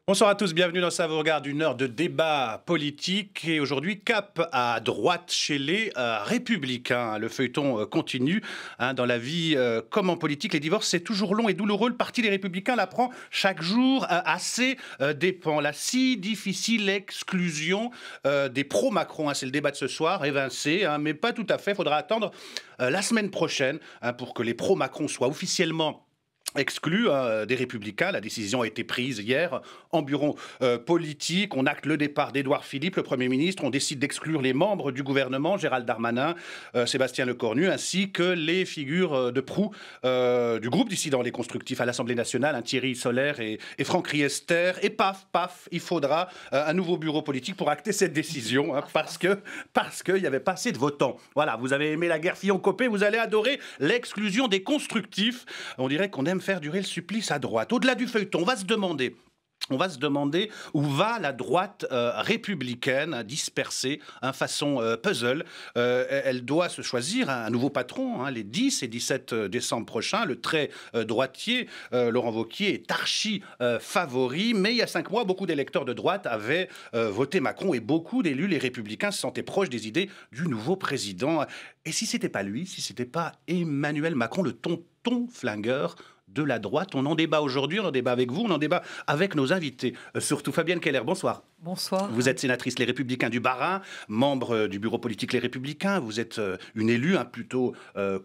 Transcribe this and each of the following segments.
Bonsoir à tous, bienvenue dans Ça vous regarde, une heure de débat politique. Et aujourd'hui, cap à droite chez les Républicains. Le feuilleton continue dans la vie comme en politique. Les divorces, c'est toujours long et douloureux. Le Parti des Républicains l'apprend chaque jour à ses dépens. La si difficile exclusion des pro-Macron, c'est le débat de ce soir, évincé, mais pas tout à fait. Il faudra attendre la semaine prochaine pour que les pro-Macron soient officiellement exclu des Républicains. La décision a été prise hier en bureau politique. On acte le départ d'Édouard Philippe, le Premier ministre. On décide d'exclure les membres du gouvernement, Gérald Darmanin, Sébastien Lecornu, ainsi que les figures de proue du groupe dissident Les Constructifs à l'Assemblée nationale, Thierry Solaire et Franck Riester. Et paf, il faudra un nouveau bureau politique pour acter cette décision, parce qu'il n'y avait pas assez de votants. Voilà, vous avez aimé la guerre Fillon-Copé, vous allez adorer l'exclusion des Constructifs. On dirait qu'on aime faire durer le supplice à droite. Au-delà du feuilleton, on va se demander où va la droite républicaine dispersée, façon puzzle. Elle doit se choisir un nouveau patron les 10 et 17 décembre prochains. Le très droitier, Laurent Wauquiez, est archi favori. Mais il y a 5 mois, beaucoup d'électeurs de droite avaient voté Macron et beaucoup d'élus, les Républicains, se sentaient proches des idées du nouveau président. Et si c'était pas lui, si c'était pas Emmanuel Macron, le tonton flingueur de la droite? On en débat aujourd'hui, on en débat avec vous, on en débat avec nos invités. Surtout Fabienne Keller, bonsoir. Bonsoir. Vous êtes sénatrice Les Républicains du Bas-Rhin, membre du bureau politique Les Républicains. Vous êtes une élue plutôt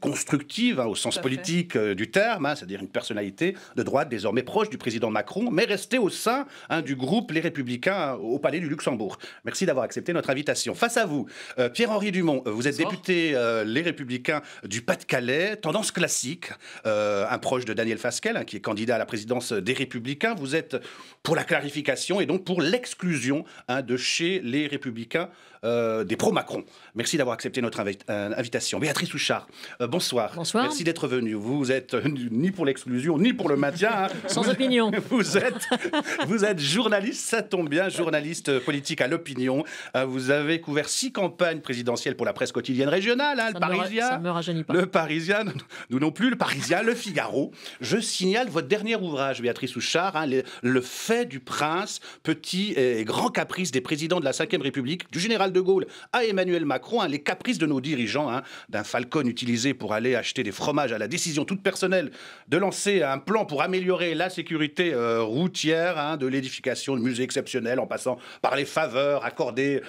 constructive au sens politique du terme, c'est-à-dire une personnalité de droite désormais proche du président Macron, mais restée au sein du groupe Les Républicains au Palais du Luxembourg. Merci d'avoir accepté notre invitation. Face à vous, Pierre-Henri Dumont, vous êtes député Les Républicains du Pas-de-Calais, tendance classique, un proche de Daniel Fasquelle, qui est candidat à la présidence des Républicains. Vous êtes pour la clarification et donc pour l'exclusion de chez les Républicains des pro-Macron. Merci d'avoir accepté notre invitation. Béatrice Houchard, bonsoir. Bonsoir. Merci d'être venue. Vous êtes ni pour l'exclusion, ni pour le maintien. Sans opinion. Vous êtes journaliste, ça tombe bien, journaliste politique à l'Opinion. Vous avez couvert 6 campagnes présidentielles pour la presse quotidienne régionale, le Parisien. Ça ne me rajeunit pas. Le Parisien, nous non plus, le Parisien, le Figaro. Je signale votre dernier ouvrage, Béatrice Houchard, le fait du prince, petit et grand caprice des présidents de la Ve République, du général de Gaulle à Emmanuel Macron, les caprices de nos dirigeants, d'un Falcon utilisé pour aller acheter des fromages à la décision toute personnelle de lancer un plan pour améliorer la sécurité routière, de l'édification de musées exceptionnels en passant par les faveurs accordées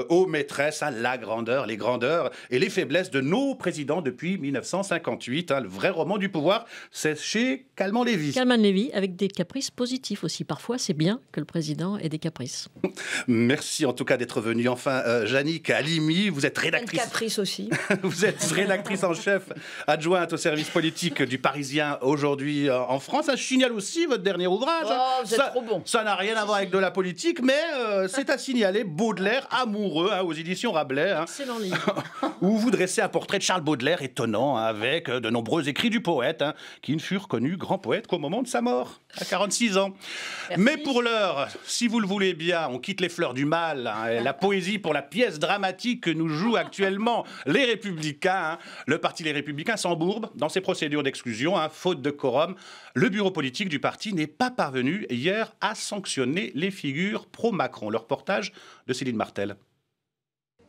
aux maîtresses, la grandeur, les grandeurs et les faiblesses de nos présidents depuis 1958. Le vrai roman du pouvoir, c'est chez Calment Lévy. Calment Lévy, avec des caprices positifs aussi. Parfois, c'est bien que le président ait des caprices. Merci en tout cas d'être venu. Enfin, Yannick Halimi, vous êtes rédactrice. Caprice aussi. Vous êtes rédactrice en chef adjointe au service politique du Parisien aujourd'hui en France. Je signale aussi votre dernier ouvrage. Oh, vous êtes trop bon. Ça n'a rien à voir avec de la politique, mais c'est à signaler. Baudelaire amoureux aux éditions Rabelais. Excellent livre. Où vous dressez un portrait de Charles Baudelaire étonnant avec de nombreux écrits du poète qui ne fut reconnu grand poète qu'au moment de sa mort, à 46 ans. Merci. Mais pour l'heure, si vous le voulez bien, on quitte les fleurs du mal, et la poésie pour la pièce dramatique que nous jouent actuellement les Républicains. Le parti Les Républicains s'embourbe dans ses procédures d'exclusion, faute de quorum. Le bureau politique du parti n'est pas parvenu hier à sanctionner les figures pro-Macron. Le reportage de Céline Martel.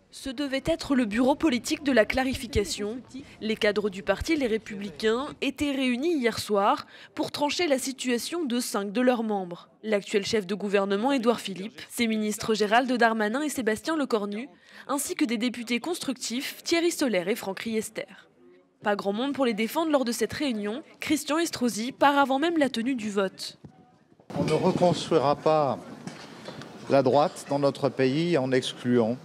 Ce devait être le bureau politique de la clarification. Les cadres du parti Les Républicains étaient réunis hier soir pour trancher la situation de 5 de leurs membres. L'actuel chef de gouvernement Édouard Philippe, ses ministres Gérald Darmanin et Sébastien Lecornu, ainsi que des députés constructifs Thierry Solaire et Franck Riester. Pas grand monde pour les défendre lors de cette réunion. Christian Estrosi part avant même la tenue du vote. On ne reconstruira pas la droite dans notre pays en excluant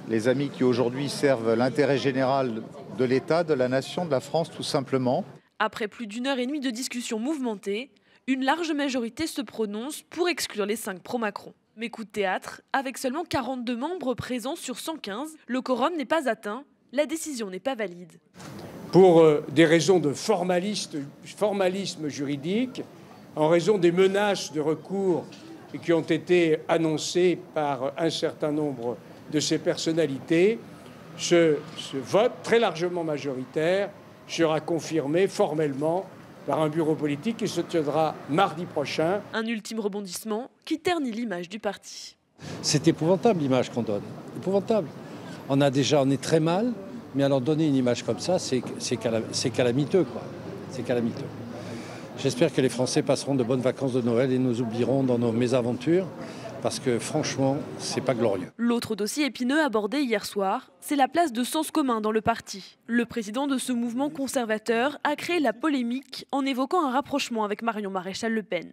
les amis qui aujourd'hui servent l'intérêt général de l'État, de la nation, de la France tout simplement. Après plus d'1h30 de discussion mouvementée, une large majorité se prononce pour exclure les 5 pro-Macron. Mais coup de théâtre, avec seulement 42 membres présents sur 115, le quorum n'est pas atteint, la décision n'est pas valide. Pour des raisons de formalisme juridique, en raison des menaces de recours qui ont été annoncées par un certain nombre de ces personnalités, ce vote très largement majoritaire sera confirmé formellement par un bureau politique qui se tiendra mardi prochain. Un ultime rebondissement qui ternit l'image du parti. C'est épouvantable l'image qu'on donne, épouvantable. On est très mal, mais alors donner une image comme ça, c'est calamiteux, quoi. C'est calamiteux. J'espère que les Français passeront de bonnes vacances de Noël et nous oublieront dans nos mésaventures, parce que franchement, c'est pas glorieux. L'autre dossier épineux abordé hier soir, c'est la place de Sens commun dans le parti. Le président de ce mouvement conservateur a créé la polémique en évoquant un rapprochement avec Marion Maréchal-Le Pen.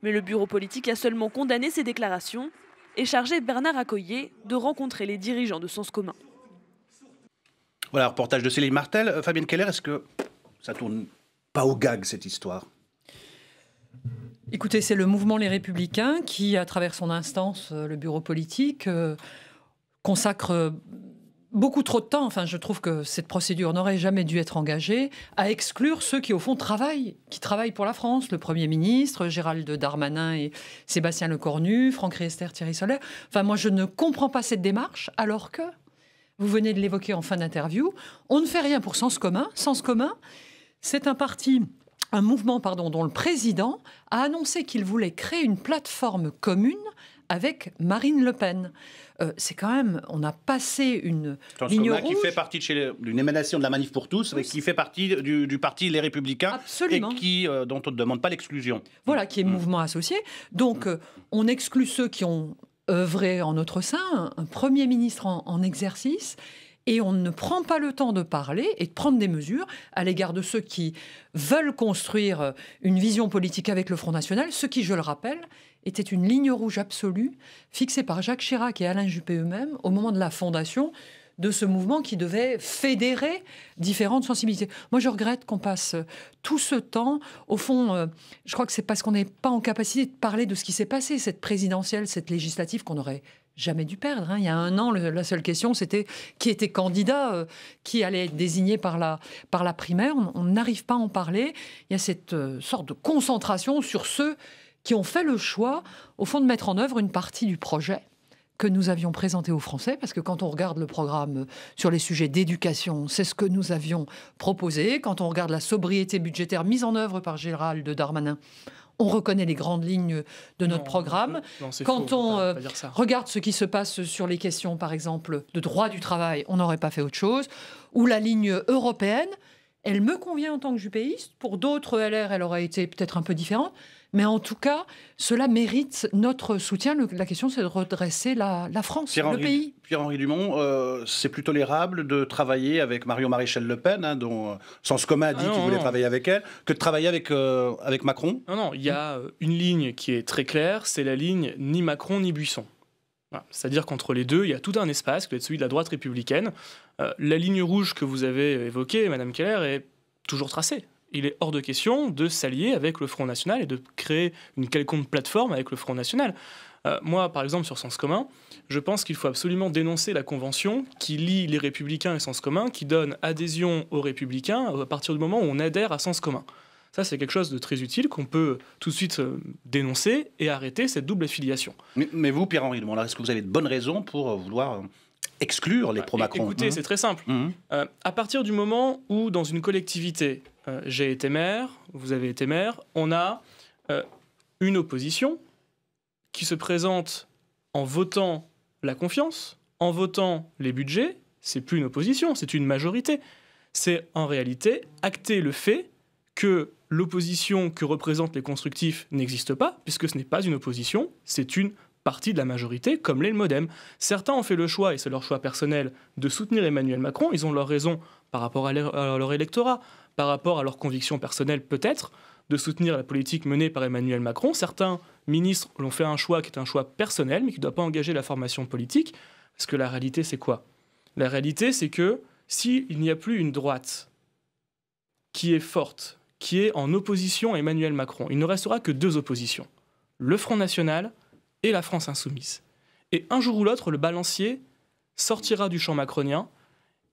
Mais le bureau politique a seulement condamné ces déclarations et chargé Bernard Accoyer de rencontrer les dirigeants de Sens commun. Voilà, reportage de Céline Martel. Fabienne Keller, est-ce que ça tourne pas au gag, cette histoire ? Écoutez, c'est le mouvement Les Républicains qui, à travers son instance, le bureau politique, consacre beaucoup trop de temps. Enfin, je trouve que cette procédure n'aurait jamais dû être engagée à exclure ceux qui, au fond, travaillent pour la France. Le Premier ministre, Gérald Darmanin et Sébastien Lecornu, Franck Riester, Thierry Solère. Enfin, moi, je ne comprends pas cette démarche, alors que, vous venez de l'évoquer en fin d'interview, on ne fait rien pour Sens commun. Sens commun, c'est un mouvement dont le président a annoncé qu'il voulait créer une plateforme commune avec Marine Le Pen. C'est quand même, on a passé une ligne rouge. Qui fait partie d'une émanation de la Manif pour tous, qui fait partie du parti Les Républicains. Absolument. Et dont on ne demande pas l'exclusion. Voilà, qui est mouvement associé. Donc, on exclut ceux qui ont œuvré en notre sein, un Premier ministre en exercice. Et on ne prend pas le temps de parler et de prendre des mesures à l'égard de ceux qui veulent construire une vision politique avec le Front National, ce qui, je le rappelle, était une ligne rouge absolue fixée par Jacques Chirac et Alain Juppé eux-mêmes au moment de la fondation de ce mouvement qui devait fédérer différentes sensibilités. Moi, je regrette qu'on passe tout ce temps. Au fond, je crois que c'est parce qu'on n'est pas en capacité de parler de ce qui s'est passé, cette présidentielle, cette législative qu'on aurait jamais dû perdre. Il y a un an, la seule question, c'était qui était candidat, qui allait être désigné par la primaire. On n'arrive pas à en parler. Il y a cette sorte de concentration sur ceux qui ont fait le choix, au fond, de mettre en œuvre une partie du projet que nous avions présenté aux Français, parce que quand on regarde le programme sur les sujets d'éducation, c'est ce que nous avions proposé. Quand on regarde la sobriété budgétaire mise en œuvre par Gérald Darmanin, on reconnaît les grandes lignes de notre programme. Quand on regarde ce qui se passe sur les questions, par exemple, de droit du travail, on n'aurait pas fait autre chose. Ou la ligne européenne, elle me convient en tant que jupéiste. Pour d'autres LR, elle aurait été peut-être un peu différente. Mais en tout cas, cela mérite notre soutien. La question, c'est de redresser la France, le pays. Pierre-Henri Dumont, c'est plus tolérable de travailler avec Marion Maréchal-Le Pen, dont Sens commun a dit qu'il voulait travailler avec elle, que de travailler avec Macron ? Non, il y a une ligne qui est très claire, c'est la ligne ni Macron ni Buisson. Voilà. C'est-à-dire qu'entre les deux, il y a tout un espace qui doit être celui de la droite républicaine. La ligne rouge que vous avez évoquée, Madame Keller, est toujours tracée. Il est hors de question de s'allier avec le Front National et de créer une quelconque plateforme avec le Front National. Moi, par exemple, sur Sens commun, je pense qu'il faut absolument dénoncer la convention qui lie les Républicains et Sens commun, qui donne adhésion aux Républicains à partir du moment où on adhère à Sens commun. Ça, c'est quelque chose de très utile qu'on peut tout de suite dénoncer et arrêter cette double affiliation. Mais vous, Pierre-Henri Dumont, est-ce que vous avez de bonnes raisons pour vouloir exclure les pro-Macron ? Écoutez, c'est très simple. À partir du moment où, dans une collectivité, j'ai été maire, vous avez été maire, on a une opposition qui se présente en votant la confiance, en votant les budgets. C'est plus une opposition, c'est une majorité. C'est en réalité acter le fait que l'opposition que représentent les constructifs n'existe pas, puisque ce n'est pas une opposition, c'est une partie de la majorité, comme l'est le MoDem. Certains ont fait le choix, et c'est leur choix personnel, de soutenir Emmanuel Macron. Ils ont leur raison par rapport à leur électorat, par rapport à leurs convictions personnelles peut-être, de soutenir la politique menée par Emmanuel Macron. Certains ministres l'ont fait un choix qui est un choix personnel, mais qui ne doit pas engager la formation politique, parce que la réalité, c'est quoi ? La réalité, c'est que s'il n'y a plus une droite qui est forte, qui est en opposition à Emmanuel Macron, il ne restera que deux oppositions, le Front National et la France Insoumise. Et un jour ou l'autre, le balancier sortira du champ macronien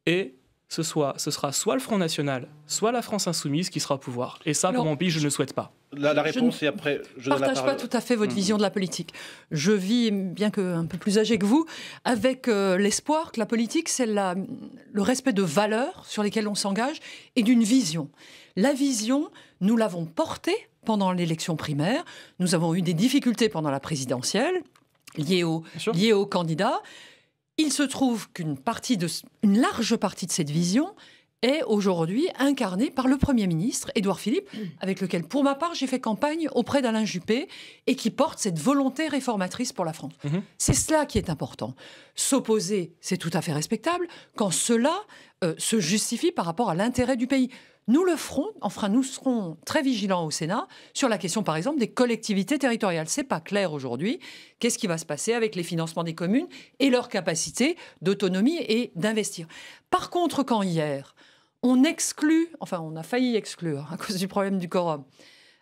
et ce sera soit le Front National, soit la France Insoumise qui sera au pouvoir. Et ça, pour mon pays, je ne souhaite pas. La réponse, et après, je ne partage pas tout à fait votre vision de la politique. Je vis, bien qu'un peu plus âgé que vous, avec l'espoir que la politique, c'est le respect de valeurs sur lesquelles on s'engage et d'une vision. La vision, nous l'avons portée pendant l'élection primaire. Nous avons eu des difficultés pendant la présidentielle liées aux candidats. Il se trouve qu'une large partie de cette vision est aujourd'hui incarnée par le Premier ministre, Édouard Philippe, avec lequel, pour ma part, j'ai fait campagne auprès d'Alain Juppé et qui porte cette volonté réformatrice pour la France. C'est cela qui est important. S'opposer, c'est tout à fait respectable quand cela se justifie par rapport à l'intérêt du pays. Nous le ferons, enfin nous serons très vigilants au Sénat sur la question par exemple des collectivités territoriales. C'est pas clair aujourd'hui. Qu'est-ce qui va se passer avec les financements des communes et leur capacité d'autonomie et d'investir. Par contre, quand hier, on a failli exclure à cause du problème du quorum,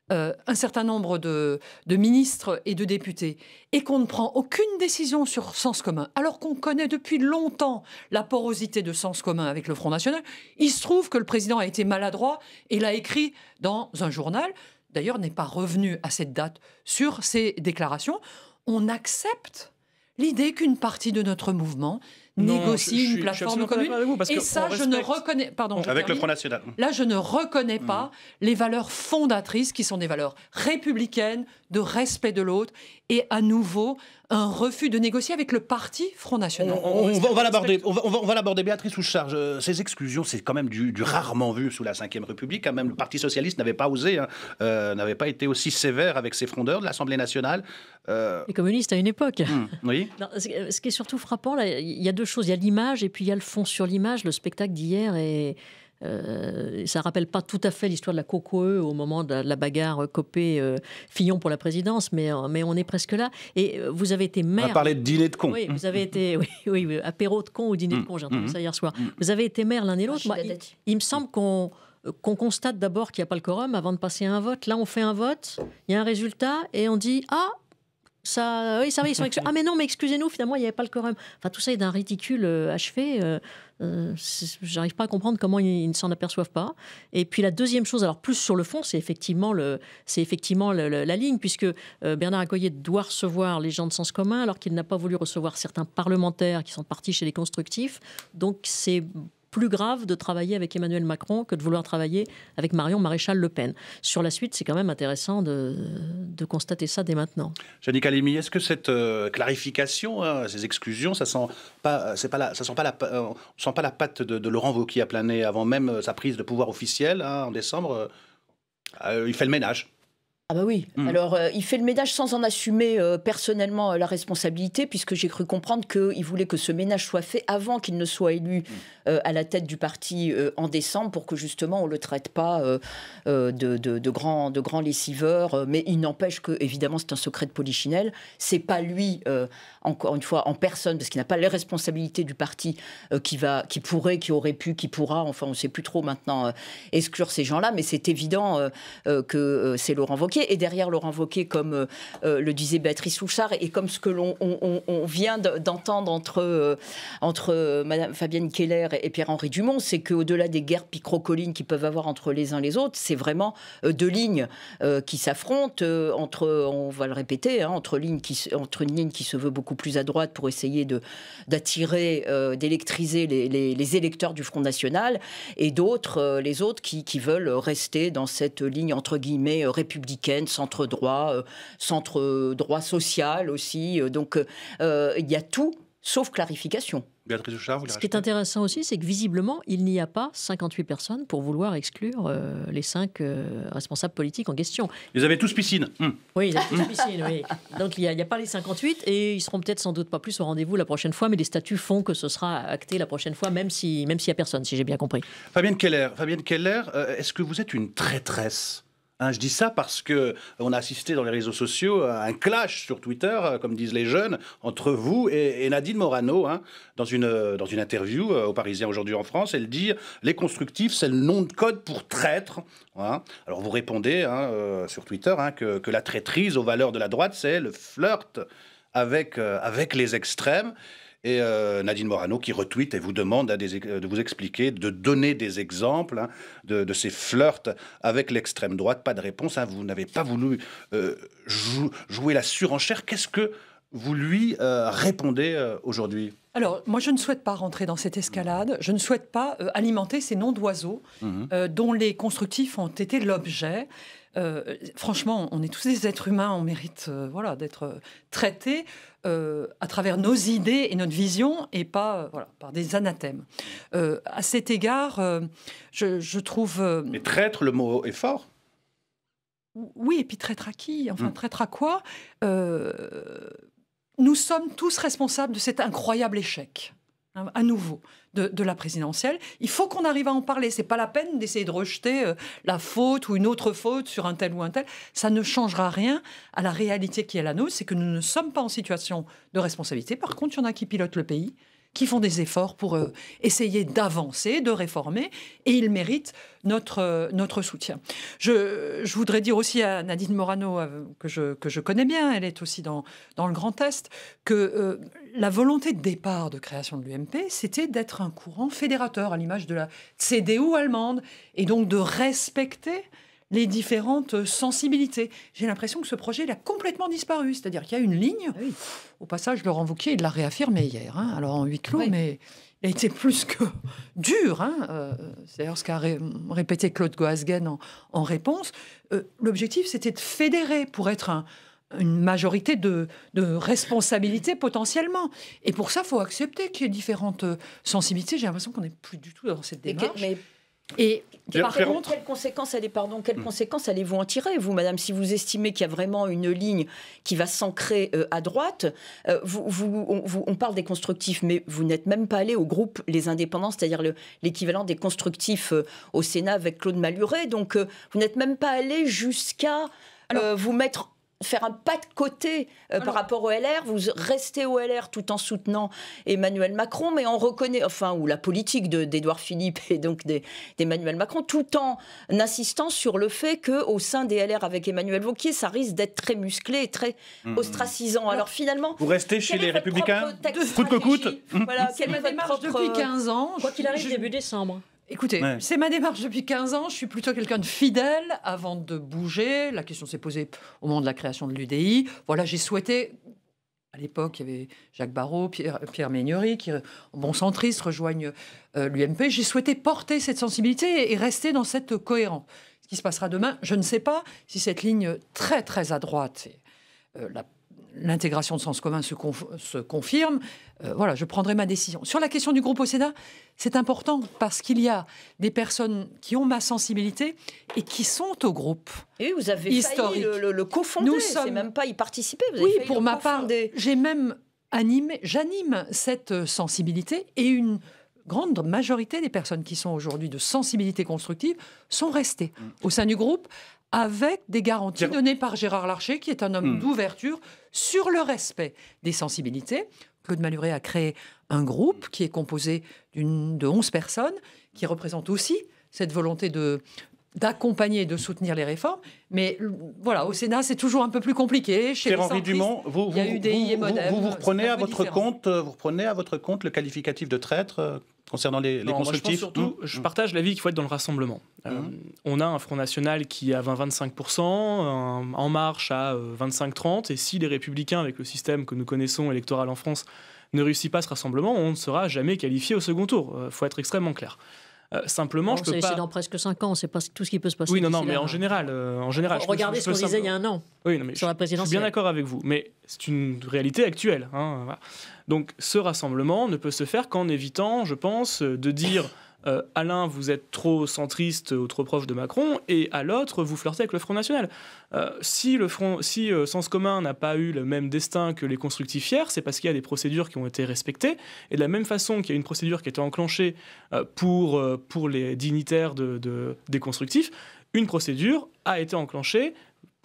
un certain nombre de ministres et de députés, et qu'on ne prend aucune décision sur Sens commun, alors qu'on connaît depuis longtemps la porosité de Sens commun avec le Front National, il se trouve que le président a été maladroit et l'a écrit dans un journal, d'ailleurs n'est pas revenu à cette date sur ses déclarations. On accepte l'idée qu'une partie de notre mouvement négocie une plateforme commune. Et ça, je ne reconnais... Pardon, avec le Front National. Là, je ne reconnais pas les valeurs fondatrices qui sont des valeurs républicaines, de respect de l'autre, et à nouveau, un refus de négocier avec le parti Front National. On va l'aborder. Béatrice Houchard, ces exclusions, c'est quand même du rarement vu sous la Ve République. Quand même, le Parti Socialiste n'avait pas osé, n'avait pas été aussi sévère avec ses frondeurs de l'Assemblée nationale. Les communistes à une époque. Oui. Non, ce qui est surtout frappant, là, il y a deux choses. Il y a l'image et puis il y a le fond sur l'image. Le spectacle d'hier ça ne rappelle pas tout à fait l'histoire de la Cocoë au moment de la bagarre Copé-Fillon pour la présidence, mais on est presque là. Et vous avez été maire... On a parlé de dîner de cons. Oui, vous avez été... Oui, apéro de cons ou dîner de cons, j'ai entendu ça hier soir. Vous avez été maire l'un et l'autre. Il me semble qu'on constate d'abord qu'il n'y a pas le quorum avant de passer à un vote. Là, on fait un vote, il y a un résultat et on dit « Ah !» Ça, oui, ça va, ils sont excusés. Ah mais non, mais excusez-nous, finalement, il n'y avait pas le quorum. Enfin, tout ça est d'un ridicule achevé. J'arrive pas à comprendre comment ils ne s'en aperçoivent pas. Et puis la deuxième chose, alors plus sur le fond, c'est effectivement la ligne, puisque Bernard Accoyer doit recevoir les gens de Sens commun, alors qu'il n'a pas voulu recevoir certains parlementaires qui sont partis chez les constructifs. Donc c'est plus grave de travailler avec Emmanuel Macron que de vouloir travailler avec Marion Maréchal Le Pen. Sur la suite, c'est quand même intéressant de constater ça dès maintenant. Yannick Halimi, est-ce que cette clarification, ces exclusions, ça sent pas la patte de Laurent Wauquiez à planer avant même sa prise de pouvoir officielle en décembre il fait le ménage. Ah bah oui, alors il fait le ménage sans en assumer personnellement la responsabilité, puisque j'ai cru comprendre qu'il voulait que ce ménage soit fait avant qu'il ne soit élu à la tête du parti en décembre, pour que justement on ne le traite pas de grand lessiveur. Mais il n'empêche que, évidemment, c'est un secret de polichinelle. C'est pas lui, encore une fois, en personne, parce qu'il n'a pas les responsabilités du parti qui aurait pu, qui pourra, enfin on ne sait plus trop maintenant, exclure ces gens-là, mais c'est évident que c'est Laurent Wauquiez. Et derrière Laurent Wauquiez, comme le disait Béatrice Houchard, et comme ce que on vient d'entendre entre Madame Fabienne Keller et Pierre-Henri Dumont, c'est qu'au-delà des guerres picrocolines qu'ils peuvent avoir entre les uns les autres, c'est vraiment deux lignes qui s'affrontent, on va le répéter, entre une ligne qui se veut beaucoup plus à droite pour essayer d'attirer, d'électriser les électeurs du Front National, et d'autres, les autres qui veulent rester dans cette ligne entre guillemets républicaine, centre-droit social aussi. Donc il y a tout sauf clarification. Béatrice Houchard, ce qui est intéressant aussi, c'est que visiblement, il n'y a pas 58 personnes pour vouloir exclure les 5 responsables politiques en question. Ils avaient tous piscine. Oui, ils avaient tous piscine, oui. Donc il n'y a pas les 58, et ils seront peut-être sans doute pas plus au rendez-vous la prochaine fois, mais les statuts font que ce sera acté la prochaine fois, même s'il n'y a personne, si j'ai bien compris. Fabienne Keller, est-ce que vous êtes une traîtresse ? Je dis ça parce qu'on a assisté dans les réseaux sociaux à un clash sur Twitter, comme disent les jeunes, entre vous et Nadine Morano. Dans une interview au Parisien aujourd'hui en France, elle dit « Les constructifs, c'est le nom de code pour traître ». Alors vous répondez sur Twitter que la traîtrise aux valeurs de la droite, c'est le flirt avec les extrêmes. Et Nadine Morano qui retweet et vous demande de vous expliquer, de donner des exemples de ces flirts avec l'extrême droite. Pas de réponse, vous n'avez pas voulu jouer la surenchère. Qu'est-ce que vous lui répondez aujourd'hui ? Alors, moi, je ne souhaite pas rentrer dans cette escalade. Je ne souhaite pas alimenter ces noms d'oiseaux dont les constructifs ont été l'objet. Franchement, on est tous des êtres humains, on mérite d'être traités à travers nos idées et notre vision et pas par des anathèmes. À cet égard, je trouve... Mais traître, le mot est fort. Oui, et puis traître à qui ? Enfin, traître à quoi ? Nous sommes tous responsables de cet incroyable échec, à nouveau, de la présidentielle. Il faut qu'on arrive à en parler. Ce n'est pas la peine d'essayer de rejeter la faute ou une autre faute sur un tel ou un tel. Ça ne changera rien à la réalité qui est la nôtre, c'est que nous ne sommes pas en situation de responsabilité. Par contre, il y en a qui pilotent le pays, qui font des efforts pour essayer d'avancer, de réformer, et ils méritent notre soutien. Je voudrais dire aussi à Nadine Morano, que je connais bien, elle est aussi dans le Grand Est, que la volonté de départ de création de l'UMP, c'était d'être un courant fédérateur, à l'image de la CDU allemande, et donc de respecter les différentes sensibilités. J'ai l'impression que ce projet il a complètement disparu. C'est-à-dire qu'il y a une ligne. Oui. Au passage, Laurent Wauquiez, il l'a réaffirmé hier, alors en huis clos, mais il a été plus que dur. C'est d'ailleurs ce qu'a répété Claude Goasguen en réponse. L'objectif, c'était de fédérer pour être une majorité de responsabilités potentiellement. Et pour ça, il faut accepter qu'il y ait différentes sensibilités. J'ai l'impression qu'on n'est plus du tout dans cette démarche. Et par contre, quelles conséquences allez-vous en tirer, vous, madame, si vous estimez qu'il y a vraiment une ligne qui va s'ancrer à droite on parle des constructifs, mais vous n'êtes même pas allé au groupe Les Indépendants, c'est-à-dire l'équivalent des constructifs au Sénat avec Claude Malhuret. Donc, vous n'êtes même pas allé jusqu'à faire un pas de côté par rapport au LR. Vous restez au LR tout en soutenant Emmanuel Macron, mais on reconnaît, ou la politique d'Édouard Philippe et donc d'Emmanuel Macron, tout en insistant sur le fait qu'au sein des LR avec Emmanuel Wauquiez, ça risque d'être très musclé et très ostracisant. Alors finalement... Vous restez chez les Républicains coûte que coûte. C'est ma démarche depuis 15 ans. Quoi qu'il arrive, début décembre. Écoutez, c'est ma démarche depuis 15 ans. Je suis plutôt quelqu'un de fidèle avant de bouger. La question s'est posée au moment de la création de l'UDI. Voilà, j'ai souhaité... À l'époque, il y avait Jacques Barrot, Pierre Méniory, qui, bon centriste, rejoignent l'UMP. J'ai souhaité porter cette sensibilité et rester dans cette cohérence. Ce qui se passera demain, je ne sais pas si cette ligne très, très à droite, l'intégration de sens commun se confirme. Je prendrai ma décision. Sur la question du groupe au Sénat, c'est important parce qu'il y a des personnes qui ont ma sensibilité et qui sont au groupe. Et vous avez failli le cofonder, c'est même pas y participer. Pour ma part, j'anime cette sensibilité et une grande majorité des personnes qui sont aujourd'hui de sensibilité constructive sont restées au sein du groupe avec des garanties données par Gérard Larcher, qui est un homme d'ouverture sur le respect des sensibilités. Claude Malhuret a créé un groupe qui est composé de 11 personnes, qui représente aussi cette volonté d'accompagner et de soutenir les réformes. Mais au Sénat, c'est toujours un peu plus compliqué. Chez Pierre-Henri Dumont, vous reprenez à votre compte le qualificatif de traître concernant les constructifs. Moi, je partage l'avis qu'il faut être dans le rassemblement. On a un Front National qui est à 20-25%, En Marche à 25-30%, et si les Républicains, avec le système que nous connaissons électoral en France, ne réussissent pas ce rassemblement, on ne sera jamais qualifié au second tour. Il faut être extrêmement clair. Simplement, je peux pas... C'est dans presque 5 ans, c'est pas tout ce qui peut se passer. Oui, mais en général, regardez ce qu'on disait il y a un an. Oui, sur la présidentielle. Je suis bien d'accord avec vous, mais c'est une réalité actuelle. Voilà. Donc, ce rassemblement ne peut se faire qu'en évitant, je pense, de dire à l'un vous êtes trop centriste ou trop proche de Macron, et à l'autre vous flirtez avec le Front National. Si Sens Commun n'a pas eu le même destin que les constructifs hier, c'est parce qu'il y a des procédures qui ont été respectées, et de la même façon qu'il y a une procédure qui a été enclenchée pour les dignitaires des constructifs, une procédure a été enclenchée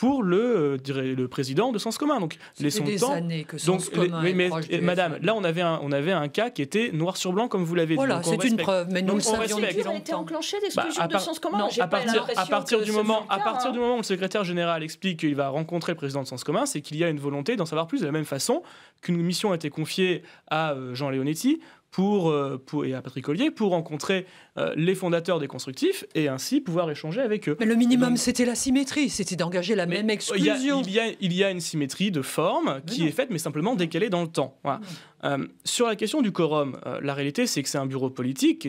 pour le président de Sens Commun. Donc, laissons des le temps. Années que Sens Commun est proche du Madame, FN. là, on avait un cas qui était noir sur blanc, comme vous l'avez dit. Voilà, c'est une preuve, mais nous le savions depuis longtemps. A été enclenché l'exclusion de Sens Commun. À partir du moment où le secrétaire général explique qu'il va rencontrer le président de Sens Commun, c'est qu'il y a une volonté d'en savoir plus, de la même façon qu'une mission a été confiée à Jean Leonetti et à Patrick Ollier pour rencontrer les fondateurs des constructifs et ainsi pouvoir échanger avec eux. Mais le minimum, c'était la symétrie, c'était d'engager la même exclusion. Il y a une symétrie de forme qui est faite, mais simplement décalée dans le temps. Voilà. Sur la question du quorum, la réalité, c'est que c'est un bureau politique qui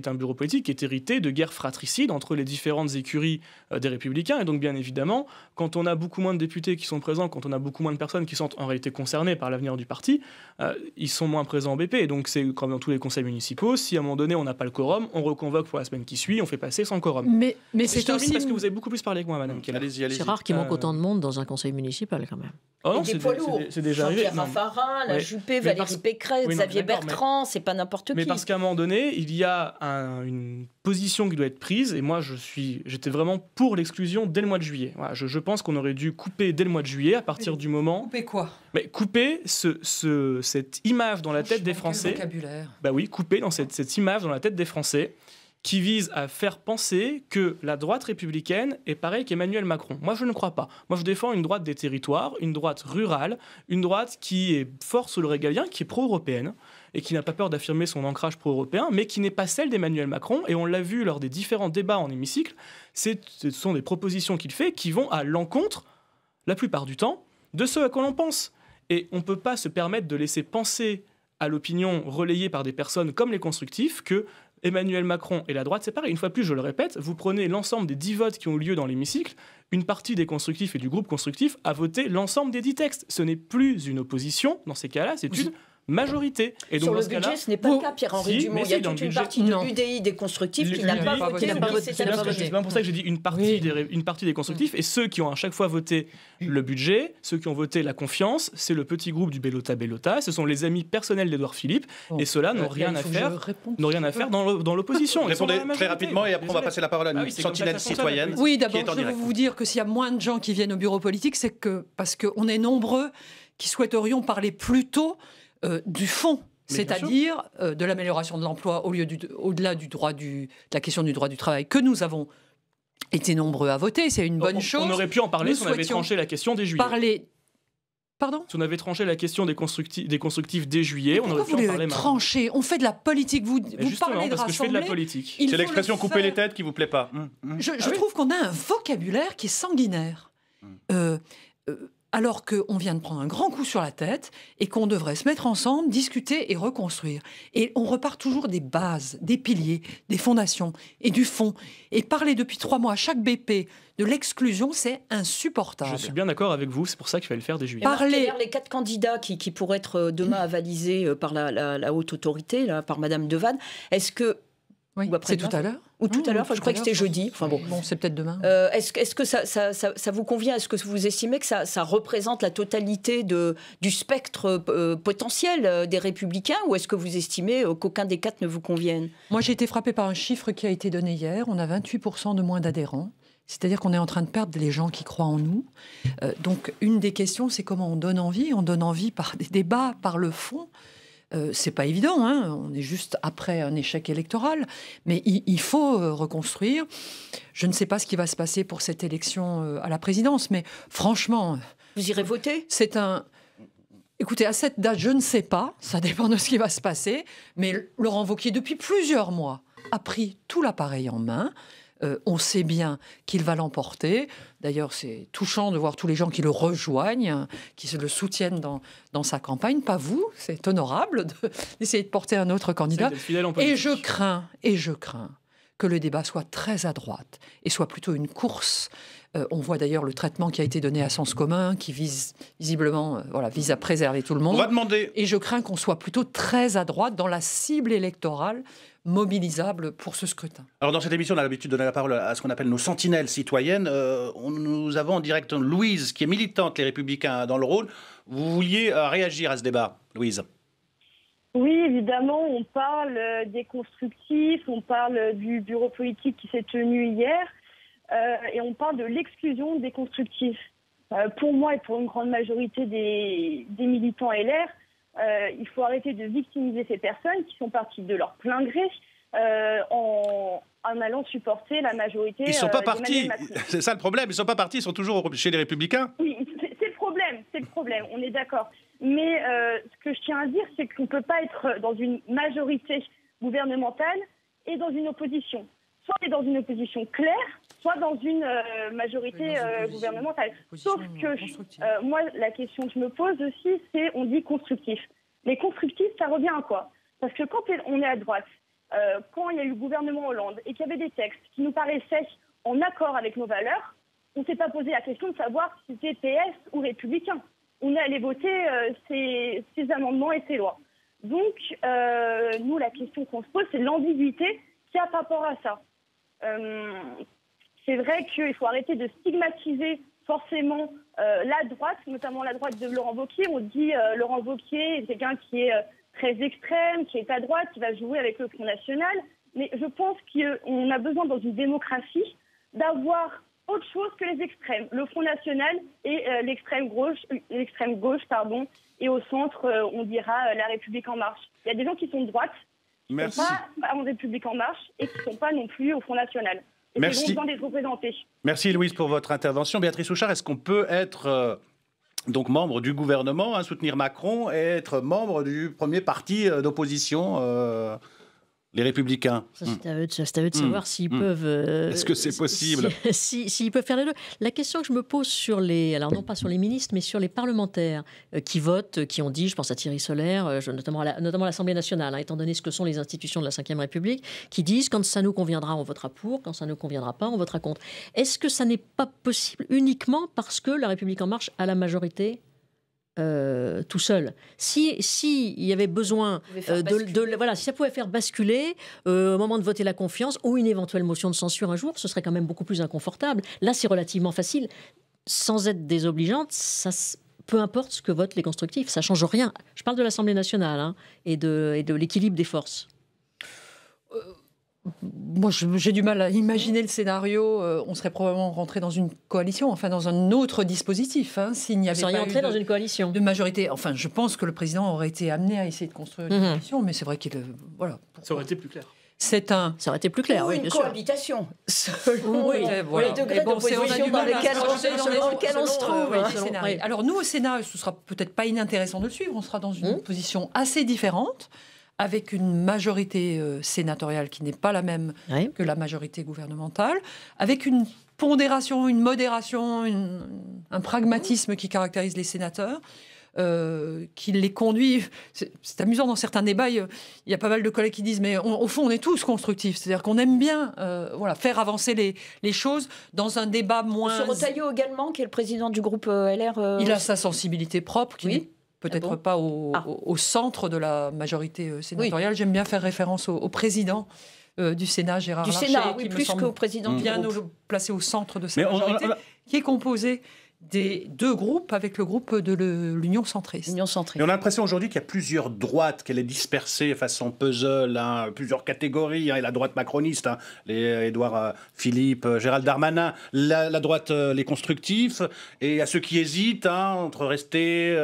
est hérité de guerres fratricides entre les différentes écuries des Républicains. Et donc, bien évidemment, quand on a beaucoup moins de députés qui sont présents, quand on a beaucoup moins de personnes qui sont en réalité concernées par l'avenir du parti, ils sont moins présents en BP. Et donc, c'est comme dans tous les conseils municipaux, si à un moment donné, on n'a pas le quorum, on reconvoque pour la semaine qui suit, on fait passer sans quorum. Mais c'est aussi... parce que vous avez beaucoup plus parlé que moi, madame. Allez-y. C'est rare qu'il manque autant de monde dans un conseil municipal, quand même. Oh non, des poids lourds. C'est déjà arrivé. Jean-Pierre Raffarin, la Juppé, Valérie Pécresse, Xavier Bertrand, c'est pas n'importe qui. Mais parce qu'à un moment donné, il y a une position qui doit être prise, et moi j'étais vraiment pour l'exclusion dès le mois de juillet. Voilà, je pense qu'on aurait dû couper dès le mois de juillet, à partir du moment... Couper quoi? Couper cette image dans la tête des Français. Vocabulaire. Oui, couper dans cette image dans la tête des Français qui vise à faire penser que la droite républicaine est pareille qu'Emmanuel Macron. Moi, je ne crois pas. Moi, je défends une droite des territoires, une droite rurale, une droite qui est forte sur le régalien, qui est pro-européenne et qui n'a pas peur d'affirmer son ancrage pro-européen, mais qui n'est pas celle d'Emmanuel Macron. Et on l'a vu lors des différents débats en hémicycle, ce sont des propositions qu'il fait qui vont à l'encontre, la plupart du temps, de ce à quoi l'on pense. Et on ne peut pas se permettre de laisser penser à l'opinion relayée par des personnes comme les constructifs que Emmanuel Macron et la droite, c'est pareil. Une fois de plus, je le répète, vous prenez l'ensemble des 10 votes qui ont eu lieu dans l'hémicycle, une partie des constructifs et du groupe constructif a voté l'ensemble des 10 textes. Ce n'est plus une opposition, dans ces cas-là, c'est une majorité. Et donc, sur le budget, ce n'est pas le cas, Pierre-Henri Dumont. Il y a toute une partie de l'UDI des constructifs qui n'a pas voté. C'est pour ça que j'ai dit une partie des constructifs. Et ceux qui ont à chaque fois voté le budget, ceux qui ont voté la confiance, c'est le petit groupe du Bellota. Ce sont les amis personnels d'Édouard Philippe. Et ceux-là n'ont rien à faire dans l'opposition. Répondez très rapidement et après on va passer la parole à une sentinelle citoyenne. Oui, d'abord, je veux vous dire que s'il y a moins de gens qui viennent au bureau politique, c'est parce qu'on est nombreux qui souhaiterions parler plutôt du fond, c'est-à-dire de l'amélioration de l'emploi au-delà de la question du droit du travail que nous avons été nombreux à voter. C'est une bonne chose. On aurait pu en parler si on avait tranché la question dès juillet. Pardon ? Si on avait tranché la question des constructifs dès juillet, on aurait pu en parler. Trancher ? On fait de la politique. Vous parlez de rassembler. Parce que je fais de la politique. C'est l'expression couper les têtes qui vous plaît pas. Je trouve qu'on a un vocabulaire qui est sanguinaire. Alors qu'on vient de prendre un grand coup sur la tête et qu'on devrait se mettre ensemble, discuter et reconstruire. Et on repart toujours des bases, des piliers, des fondations et du fond. Et parler depuis 3 mois à chaque BP de l'exclusion, c'est insupportable. Je suis bien d'accord avec vous, c'est pour ça qu'il fallait le faire dès juillet. Les 4 candidats qui pourraient être demain avalisés par la haute autorité, là, par Madame Devanne, est-ce que... Oui, c'est tout à l'heure. Ou tout à l'heure, je crois que c'était jeudi. Enfin bon, c'est peut-être demain. Est-ce que ça vous convient? Est-ce que vous estimez que ça représente la totalité du spectre potentiel des Républicains? Ou est-ce que vous estimez qu'aucun des 4 ne vous convienne? Moi, j'ai été frappée par un chiffre qui a été donné hier. On a 28% de moins d'adhérents. C'est-à-dire qu'on est en train de perdre les gens qui croient en nous. Donc, une des questions, c'est comment on donne envie. On donne envie par des débats, par le fond. C'est pas évident, hein. On est juste après un échec électoral, mais il faut reconstruire. Je ne sais pas ce qui va se passer pour cette élection à la présidence, mais franchement... Vous irez voter? Écoutez, à cette date, je ne sais pas, ça dépend de ce qui va se passer, mais Laurent Wauquiez, depuis plusieurs mois, a pris tout l'appareil en main. On sait bien qu'il va l'emporter. D'ailleurs, c'est touchant de voir tous les gens qui le rejoignent, qui le soutiennent dans sa campagne. Pas vous, c'est honorable d'essayer de porter un autre candidat. Et je crains que le débat soit très à droite et soit plutôt une course. On voit d'ailleurs le traitement qui a été donné à Sens Commun, qui vise à préserver tout le monde. On va demander... Et je crains qu'on soit plutôt très à droite dans la cible électorale mobilisable pour ce scrutin. Alors dans cette émission, on a l'habitude de donner la parole à ce qu'on appelle nos sentinelles citoyennes. Nous avons en direct Louise, qui est militante Les Républicains dans le Rhône. Vous vouliez réagir à ce débat, Louise? Oui, évidemment, on parle des constructifs, on parle du bureau politique qui s'est tenu hier, et on parle de l'exclusion des constructifs. pour moi et pour une grande majorité des militants LR, il faut arrêter de victimiser ces personnes qui sont parties de leur plein gré en allant supporter la majorité. Ils ne sont pas partis, c'est ça le problème, ils ne sont pas partis, ils sont toujours chez les Républicains. Oui, c'est le problème, on est d'accord. Mais ce que je tiens à dire, c'est qu'on ne peut pas être dans une majorité gouvernementale et dans une opposition. Soit on est dans une opposition claire, soit dans une majorité gouvernementale. Sauf que moi, la question que je me pose aussi, c'est on dit constructif. Mais constructif, ça revient à quoi? Parce que quand on est à droite, quand il y a eu le gouvernement Hollande et qu'il y avait des textes qui nous paraissaient en accord avec nos valeurs, on ne s'est pas posé la question de savoir si c'était PS ou républicain. On est allé voter ces amendements et ces lois. Donc, nous, la question qu'on se pose, c'est l'ambiguïté qu'il y a par rapport à ça. C'est vrai qu'il faut arrêter de stigmatiser forcément la droite, notamment la droite de Laurent Wauquiez. On dit Laurent Wauquiez est quelqu'un qui est très extrême, qui est à droite, qui va jouer avec le Front National. Mais je pense qu'on a besoin, dans une démocratie, d'avoir autre chose que les extrêmes. Le Front National et l'extrême gauche, et au centre, on dira La République En Marche. Il y a des gens qui sont de droite, qui ne sont pas en République En Marche et qui ne sont pas non plus au Front National. Et Merci. Ils ont besoin d'être représentés. Merci Louise pour votre intervention. Béatrice Houchard, est-ce qu'on peut être donc membre du gouvernement, soutenir Macron et être membre du premier parti d'opposition les Républicains? Ça, c'est à eux de savoir s'ils peuvent... Est-ce que c'est possible? S'ils peuvent faire les deux. La question que je me pose sur les... Alors non pas sur les ministres, mais sur les parlementaires qui votent, qui ont dit, je pense à Thierry Solaire, notamment à l'Assemblée nationale, étant donné ce que sont les institutions de la Ve République, qui disent quand ça nous conviendra, on votera pour, quand ça ne nous conviendra pas, on votera contre. Est-ce que ça n'est pas possible uniquement parce que La République En Marche a la majorité tout seul? Si il y avait besoin voilà, si ça pouvait faire basculer au moment de voter la confiance ou une éventuelle motion de censure un jour, ce serait quand même beaucoup plus inconfortable. Là, c'est relativement facile, sans être désobligeante. Ça, peu importe ce que votent les constructifs, ça change rien. Je parle de l'Assemblée nationale et de l'équilibre des forces. Moi, j'ai du mal à imaginer le scénario. On serait probablement rentré dans une coalition, enfin dans un autre dispositif, s'il n'y avait pas eu dans une coalition de majorité. Enfin, je pense que le président aurait été amené à essayer de construire une coalition, mais c'est vrai qu'il voilà. Ça aurait été plus clair. Ça aurait été plus clair, oui, une bien sûr. cohabitation, selon les degrés d'opposition dans lesquels on se trouve. Alors nous, au Sénat, ce sera peut-être pas inintéressant de le suivre. On sera dans une position assez différente, avec une majorité sénatoriale qui n'est pas la même que la majorité gouvernementale, avec une pondération, une modération, un pragmatisme qui caractérise les sénateurs, qui les conduit... C'est amusant, dans certains débats, il y a pas mal de collègues qui disent mais au fond, on est tous constructifs. C'est-à-dire qu'on aime bien faire avancer les choses dans un débat moins... M. Retailleau également, qui est le président du groupe LR... Il a sa sensibilité propre, qui n'est peut-être pas au centre de la majorité sénatoriale. J'aime bien faire référence au président du Sénat, Gérard Larcher, qui plus qu'au président bien placé au centre de cette majorité, qui est composé des deux groupes avec le groupe de l'Union centriste. Et on a l'impression aujourd'hui qu'il y a plusieurs droites, qu'elle est dispersée façon puzzle, plusieurs catégories, et la droite macroniste, les Édouard Philippe, Gérald Darmanin, la droite, les constructifs, et à ceux qui hésitent entre rester,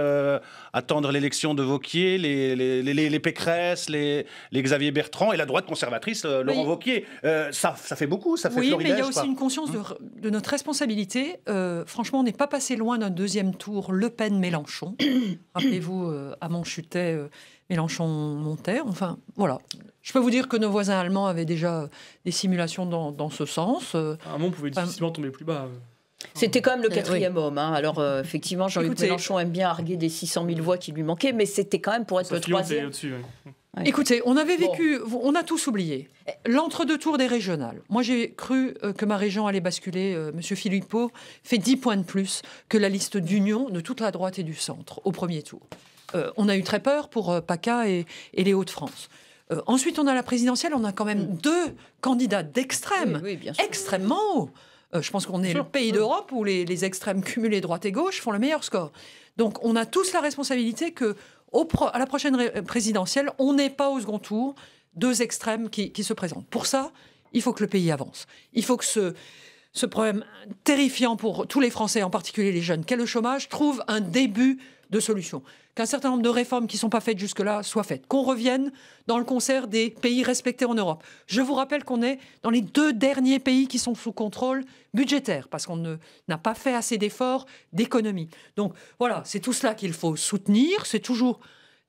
attendre l'élection de Wauquiez, les Pécresse, les Xavier Bertrand, et la droite conservatrice, Laurent Wauquiez. Ça fait beaucoup, ça fait florilège. Oui, mais il y a aussi une conscience de notre responsabilité. Franchement, on n'est pas passé loin d'un deuxième tour Le Pen-Mélenchon. Rappelez-vous, à Montchutet, Mélenchon montait. Enfin, voilà. Je peux vous dire que nos voisins allemands avaient déjà des simulations dans ce sens. On pouvait difficilement tomber plus bas. C'était quand même le quatrième homme. Alors, effectivement, Jean-Luc Mélenchon aime bien arguer des 600 000 voix qui lui manquaient, mais c'était quand même pour être le troisième. Au-dessus, Écoutez, on avait vécu, on a tous oublié, l'entre-deux tours des régionales. Moi, j'ai cru que ma région allait basculer. Monsieur Philippot fait 10 points de plus que la liste d'union de toute la droite et du centre au premier tour. On a eu très peur pour PACA et les Hauts-de-France. Ensuite, on a la présidentielle. On a quand même deux candidats d'extrême, extrêmement hauts. Je pense qu'on est le pays d'Europe où les extrêmes cumulés droite et gauche font le meilleur score. Donc, on a tous la responsabilité que à la prochaine présidentielle, on n'est pas au second tour deux extrêmes qui se présentent. Pour ça, il faut que le pays avance. Il faut que ce problème terrifiant pour tous les Français, en particulier les jeunes, qu'est le chômage, trouve un début de solution. Qu'un certain nombre de réformes qui ne sont pas faites jusque-là soient faites. Qu'on revienne dans le concert des pays respectés en Europe. Je vous rappelle qu'on est dans les 2 derniers pays qui sont sous contrôle budgétaire, parce qu'on n'a pas fait assez d'efforts d'économie. Donc voilà, c'est tout cela qu'il faut soutenir. C'est toujours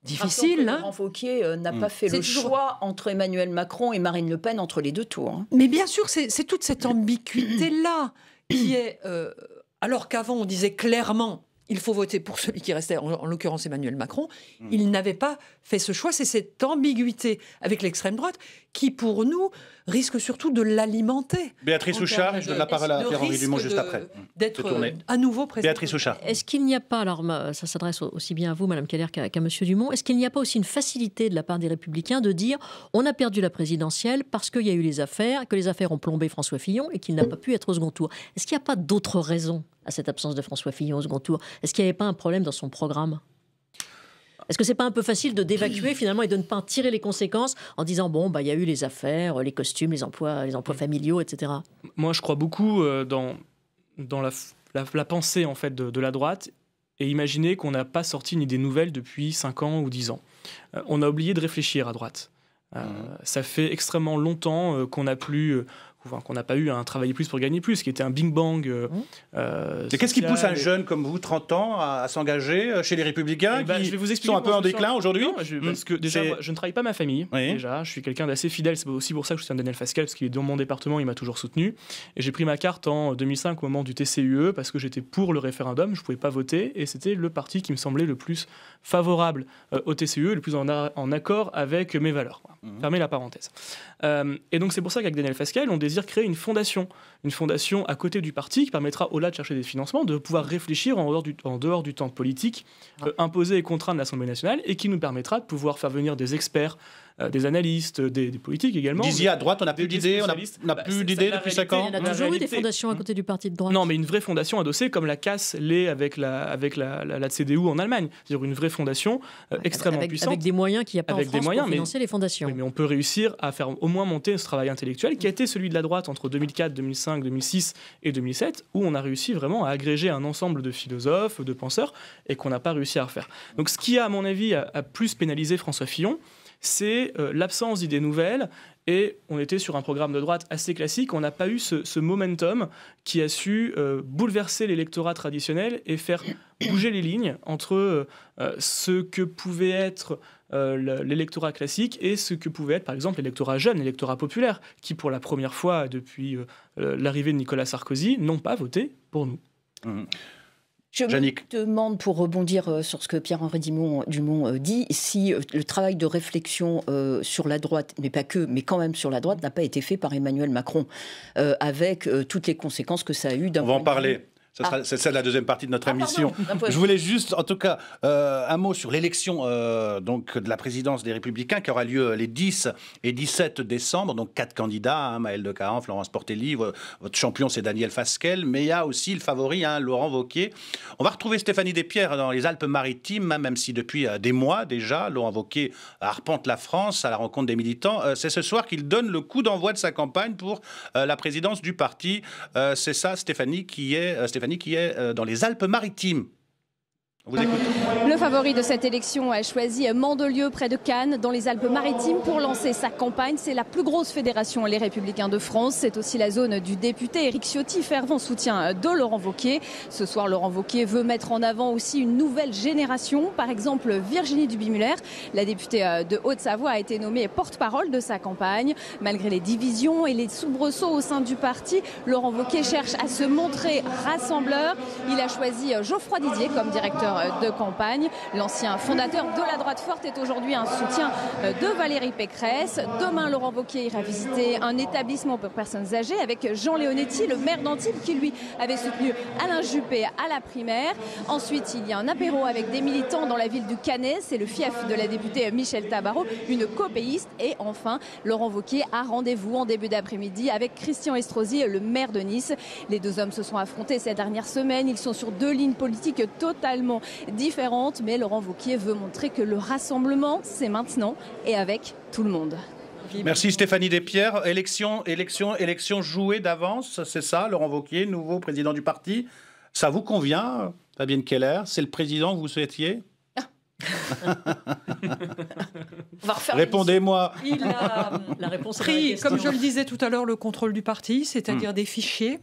difficile. Laurent Wauquiez n'a pas fait le choix entre Emmanuel Macron et Marine Le Pen entre les 2 tours. Hein. Mais bien sûr, c'est toute cette ambiguïté-là qui est... alors qu'avant, on disait clairement... il faut voter pour celui qui restait, en l'occurrence Emmanuel Macron. Il n'avait pas fait ce choix. C'est cette ambiguïté avec l'extrême droite qui, pour nous, risque surtout de l'alimenter. Béatrice Houchard, et je donne la parole à Pierre-Henri Dumont juste après. D'être à nouveau président. Béatrice Houchard. Est-ce qu'il n'y a pas, alors ça s'adresse aussi bien à vous, Madame Keller, qu'à Monsieur Dumont, est-ce qu'il n'y a pas aussi une facilité de la part des Républicains de dire on a perdu la présidentielle parce qu'il y a eu les affaires, que les affaires ont plombé François Fillon et qu'il n'a pas pu être au second tour? Est-ce qu'il n'y a pas d'autres raisons à cette absence de François Fillon au second tour? Est-ce qu'il n'y avait pas un problème dans son programme? Est-ce que c'est pas un peu facile de d'évacuer finalement et de ne pas en tirer les conséquences en disant bon bah il y a eu les affaires, les costumes, les emplois familiaux, etc. Moi je crois beaucoup dans la pensée en fait de la droite, et imaginez qu'on n'a pas sorti une idée nouvelle depuis 5 ans ou 10 ans. On a oublié de réfléchir à droite. Ça fait extrêmement longtemps qu'on n'a pas eu un travailler plus pour gagner plus, qui était un bing bang. Qu'est-ce qui pousse un jeune comme vous, 30 ans, à s'engager chez les Républicains qui je vais vous sont un peu en déclin aujourd'hui? Parce que déjà, moi, je ne trahis pas ma famille. Oui. Déjà, je suis quelqu'un d'assez fidèle. C'est aussi pour ça que je soutiens Daniel Fasquelle, parce qu'il est dans mon département, il m'a toujours soutenu. Et j'ai pris ma carte en 2005 au moment du TCUE, parce que j'étais pour le référendum, je ne pouvais pas voter, et c'était le parti qui me semblait le plus favorable au TCUE, le plus en accord avec mes valeurs. Fermez la parenthèse. Et donc c'est pour ça qu'avec Daniel Fasquelle, on désire créer une fondation à côté du parti qui permettra, au-delà de chercher des financements, de pouvoir réfléchir en dehors du temps politique imposé et contraint de l'Assemblée nationale, et qui nous permettra de pouvoir faire venir des experts, des analystes, des politiques également. Vous disiez à droite, on n'a plus d'idées, on n'a plus d'idées depuis 5 ans. Il y en a toujours eu des fondations à côté du parti de droite. Non, mais une vraie fondation adossée, comme la CAS l'est avec la CDU en Allemagne. C'est-à-dire une vraie fondation extrêmement puissante. Avec des moyens qu'il n'y a pas en France pour financer les fondations. Oui, mais on peut réussir à faire au moins monter ce travail intellectuel qui a été celui de la droite entre 2004, 2005, 2006 et 2007, où on a réussi vraiment à agréger un ensemble de philosophes, de penseurs, et qu'on n'a pas réussi à refaire. Donc ce qui a, à mon avis, a plus pénalisé François Fillon, c'est l'absence d'idées nouvelles, et on était sur un programme de droite assez classique. On n'a pas eu ce momentum qui a su bouleverser l'électorat traditionnel et faire bouger les lignes entre ce que pouvait être l'électorat classique et ce que pouvait être, par exemple, l'électorat jeune, l'électorat populaire, qui, pour la première fois depuis l'arrivée de Nicolas Sarkozy, n'ont pas voté pour nous. Je me demande, pour rebondir sur ce que Pierre-Henri Dumont dit, si le travail de réflexion sur la droite, mais pas que, mais quand même sur la droite, n'a pas été fait par Emmanuel Macron, avec toutes les conséquences que ça a eu. On va en parler. C'est ça la deuxième partie de notre émission. Je voulais juste, en tout cas, un mot sur l'élection donc de la présidence des Républicains qui aura lieu les 10 et 17 décembre. Donc 4 candidats, Maël De Caen, Florence Portelli, votre champion c'est Daniel Fasquelle, mais il y a aussi le favori, Laurent Wauquiez. On va retrouver Stéphanie Despierres dans les Alpes-Maritimes, même si depuis des mois déjà, Laurent Wauquiez arpente la France à la rencontre des militants. C'est ce soir qu'il donne le coup d'envoi de sa campagne pour la présidence du parti. C'est ça, Stéphanie qui est dans les Alpes-Maritimes. On vous écoute. Le favori de cette élection a choisi Mandelieu, près de Cannes, dans les Alpes-Maritimes, pour lancer sa campagne. C'est la plus grosse fédération, les Républicains de France. C'est aussi la zone du député Éric Ciotti, fervent soutien de Laurent Wauquiez. Ce soir, Laurent Wauquiez veut mettre en avant aussi une nouvelle génération. Par exemple, Virginie Duby-Muller, la députée de Haute-Savoie, a été nommée porte-parole de sa campagne. Malgré les divisions et les soubresauts au sein du parti, Laurent Wauquiez cherche à se montrer rassembleur. Il a choisi Geoffroy Didier comme directeur de campagne. L'ancien fondateur de la droite forte est aujourd'hui un soutien de Valérie Pécresse. Demain, Laurent Wauquiez ira visiter un établissement pour personnes âgées avec Jean Leonetti, le maire d'Antibes, qui lui avait soutenu Alain Juppé à la primaire. Ensuite, il y a un apéro avec des militants dans la ville du Canet. C'est le fief de la députée Michèle Tabarot, une copéiste. Et enfin, Laurent Wauquiez a rendez-vous en début d'après-midi avec Christian Estrosi, le maire de Nice. Les deux hommes se sont affrontés ces dernières semaines. Ils sont sur 2 lignes politiques totalement différentes, mais Laurent Wauquiez veut montrer que le rassemblement, c'est maintenant et avec tout le monde. Merci Stéphanie Despierres. Élection jouée d'avance, c'est ça, Laurent Wauquiez, nouveau président du parti. Ça vous convient, Fabienne Keller? C'est le président que vous souhaitiez? Répondez-moi. Il a la réponse pris, comme je le disais tout à l'heure, le contrôle du parti, c'est-à-dire des fichiers.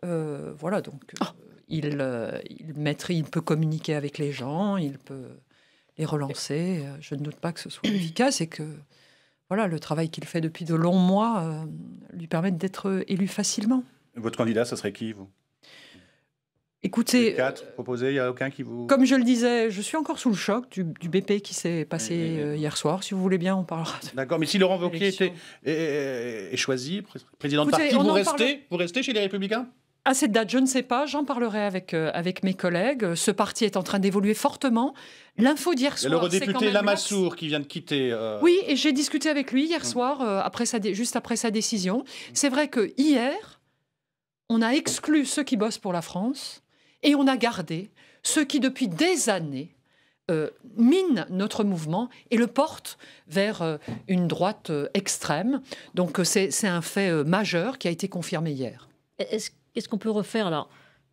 Voilà, donc il peut communiquer avec les gens, il peut les relancer. Je ne doute pas que ce soit efficace et que voilà, le travail qu'il fait depuis de longs mois lui permette d'être élu facilement. Votre candidat, ce serait qui, vous? Écoutez, 4 proposés, il n'y a aucun qui vous... Comme je le disais, je suis encore sous le choc du BP qui s'est passé hier soir. Si vous voulez bien, on parlera de... D'accord, mais si Laurent Wauquiez est choisi, président de parti, vous restez chez les Républicains? À cette date, je ne sais pas. J'en parlerai avec mes collègues. Ce parti est en train d'évoluer fortement. L'info d'hier soir, il y a l'eurodéputé Lamassoure qui vient de quitter... Oui, et j'ai discuté avec lui hier soir, juste après sa décision. C'est vrai que hier, on a exclu ceux qui bossent pour la France et on a gardé ceux qui, depuis des années, minent notre mouvement et le portent vers une droite extrême. Donc c'est un fait majeur qui a été confirmé hier. Est-ce qu'on peut refaire alors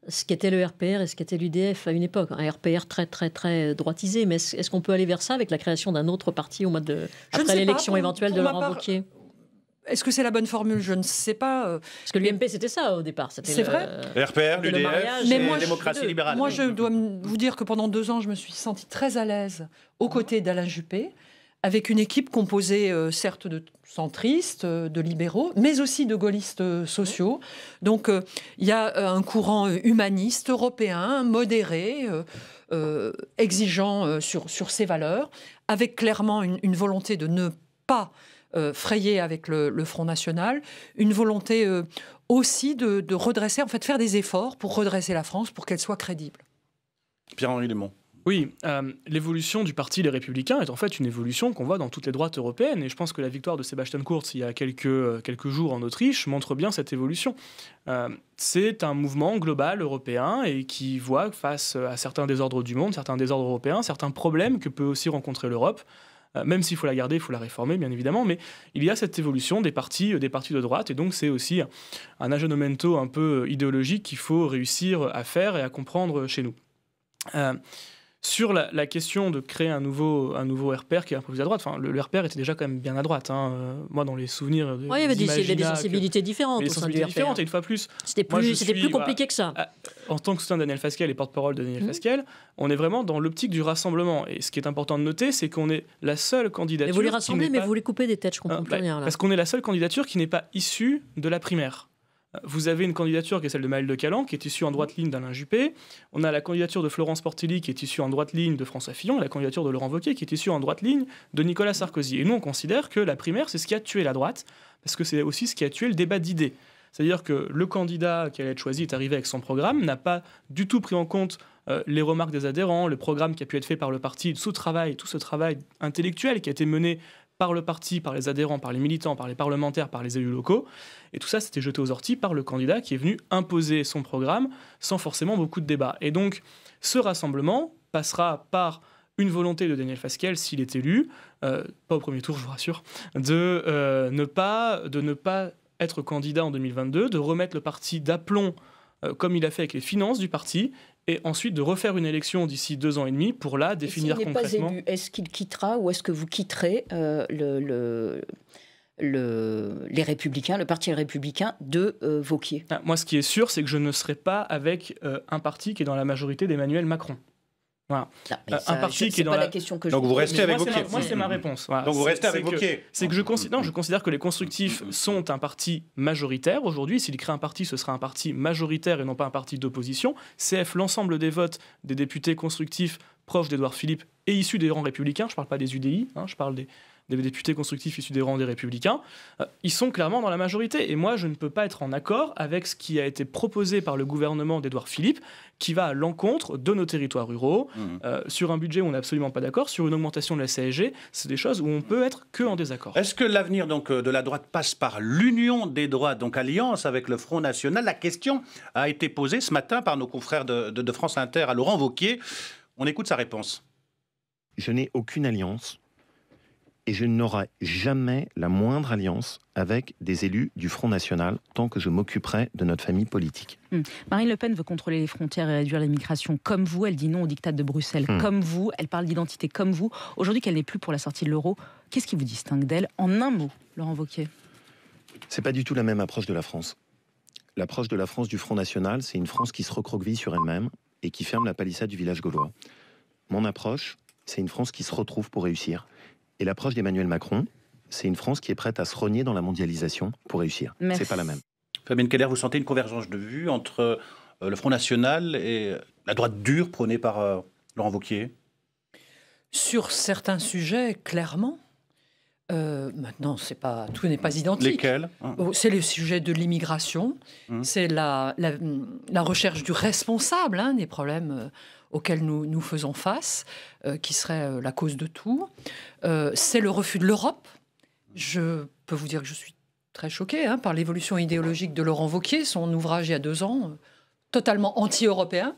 ce qu'était le RPR et ce qu'était l'UDF à une époque? Un RPR très, très, très droitisé, mais est-ce qu'on peut aller vers ça avec la création d'un autre parti au mois après l'élection éventuelle de Laurent Wauquiez? Est-ce que c'est la bonne formule? Je ne sais pas. Parce que l'UMP, c'était ça au départ. C'est vrai. RPR, l'UDF, la démocratie libérale. Moi, je dois vous dire que pendant 2 ans, je me suis sentie très à l'aise aux côtés d'Alain Juppé, avec une équipe composée certes de centristes, de libéraux, mais aussi de gaullistes sociaux. Donc il y a un courant humaniste, européen, modéré, exigeant sur ses valeurs, avec clairement une volonté de ne pas frayer avec le Front National, une volonté aussi de redresser, en fait faire des efforts pour redresser la France, pour qu'elle soit crédible. Pierre-Henri Lemont. Oui, l'évolution du parti Les Républicains est en fait une évolution qu'on voit dans toutes les droites européennes. Et je pense que la victoire de Sebastian Kurz il y a quelques jours en Autriche montre bien cette évolution. C'est un mouvement global européen et qui voit face à certains désordres du monde, certains désordres européens, certains problèmes que peut aussi rencontrer l'Europe. Même s'il faut la garder, il faut la réformer, bien évidemment, mais il y a cette évolution des partis de droite, et donc c'est aussi un aggiornamento un peu idéologique qu'il faut réussir à faire et à comprendre chez nous. Sur la question de créer un nouveau RPR qui est un peu plus à droite, enfin, le RPR était déjà quand même bien à droite. Moi, dans les souvenirs... il y avait des sensibilités différentes au sein du RPR. Et une fois plus... C'était plus compliqué que ça. En tant que soutien de Daniel Fasquelle et porte-parole de Daniel Fasquelle, on est vraiment dans l'optique du rassemblement. Et ce qui est important de noter, c'est qu'on est la seule candidature... Et vous les rassemblez, mais vous les coupez des têtes, je comprends plus rien. Là. Parce qu'on est la seule candidature qui n'est pas issue de la primaire. Vous avez une candidature qui est celle de Maëlle de Calan, qui est issue en droite ligne d'Alain Juppé. On a la candidature de Florence Portelli, qui est issue en droite ligne de François Fillon, et la candidature de Laurent Wauquiez, qui est issue en droite ligne de Nicolas Sarkozy. Et nous, on considère que la primaire, c'est ce qui a tué la droite, parce que c'est aussi ce qui a tué le débat d'idées. C'est-à-dire que le candidat qui allait être choisi est arrivé avec son programme, n'a pas du tout pris en compte les remarques des adhérents, le programme qui a pu être fait par le parti, tout ce travail intellectuel qui a été mené par le parti, par les adhérents, par les militants, par les parlementaires, par les élus locaux. Et tout ça, c'était jeté aux orties par le candidat qui est venu imposer son programme sans forcément beaucoup de débat. Et donc, ce rassemblement passera par une volonté de Daniel Fasquelle, s'il est élu, pas au premier tour, je vous rassure, de ne pas être candidat en 2022, de remettre le parti d'aplomb comme il a fait avec les finances du parti, et ensuite de refaire une élection d'ici 2 ans et demi pour là définir concrètement... S'il n'est pas élu, est-ce qu'il quittera ou est-ce que vous quitterez les Républicains, le parti républicain de Wauquiez? Moi, ce qui est sûr, c'est que je ne serai pas avec un parti qui est dans la majorité d'Emmanuel Macron. Voilà. Non, un parti qui est dans la question que donc vous restez avec Wauquiez. Moi, c'est ma réponse. Voilà. Donc vous restez avec Wauquiez. C'est que je considère que les constructifs sont un parti majoritaire aujourd'hui. S'il crée un parti, ce sera un parti majoritaire et non pas un parti d'opposition. CF, l'ensemble des votes des députés constructifs proches d'Édouard Philippe et issus des rangs républicains. Je ne parle pas des UDI, je parle des députés constructifs issus des rangs des Républicains, ils sont clairement dans la majorité. Et moi, je ne peux pas être en accord avec ce qui a été proposé par le gouvernement d'Édouard Philippe, qui va à l'encontre de nos territoires ruraux, sur un budget où on n'est absolument pas d'accord, sur une augmentation de la CSG. C'est des choses où on peut être que en désaccord. Est-ce que l'avenir donc de la droite passe par l'union des droites, donc alliance avec le Front National? La question a été posée ce matin par nos confrères de France Inter à Laurent Wauquiez. On écoute sa réponse. Je n'ai aucune alliance. Et je n'aurai jamais la moindre alliance avec des élus du Front National tant que je m'occuperai de notre famille politique. Marine Le Pen veut contrôler les frontières et réduire l'immigration comme vous. Elle dit non au diktat de Bruxelles comme vous. Elle parle d'identité comme vous. Aujourd'hui qu'elle n'est plus pour la sortie de l'euro, qu'est-ce qui vous distingue d'elle? En un mot, Laurent Wauquiez. C'est pas du tout la même approche de la France. L'approche de la France du Front National, c'est une France qui se recroqueville sur elle-même et qui ferme la palissade du village gaulois. Mon approche, c'est une France qui se retrouve pour réussir. Et l'approche d'Emmanuel Macron, c'est une France qui est prête à se renier dans la mondialisation pour réussir. C'est pas la même. Fabienne Keller, vous sentez une convergence de vues entre le Front National et la droite dure prônée par Laurent Wauquiez? Sur certains sujets, clairement. Maintenant, tout n'est pas identique. Lesquels? C'est le sujet de l'immigration, c'est la recherche du responsable des problèmes auxquels nous faisons face, qui serait la cause de tout. C'est le refus de l'Europe. Je peux vous dire que je suis très choquée par l'évolution idéologique de Laurent Wauquiez, son ouvrage il y a 2 ans, totalement anti-européen,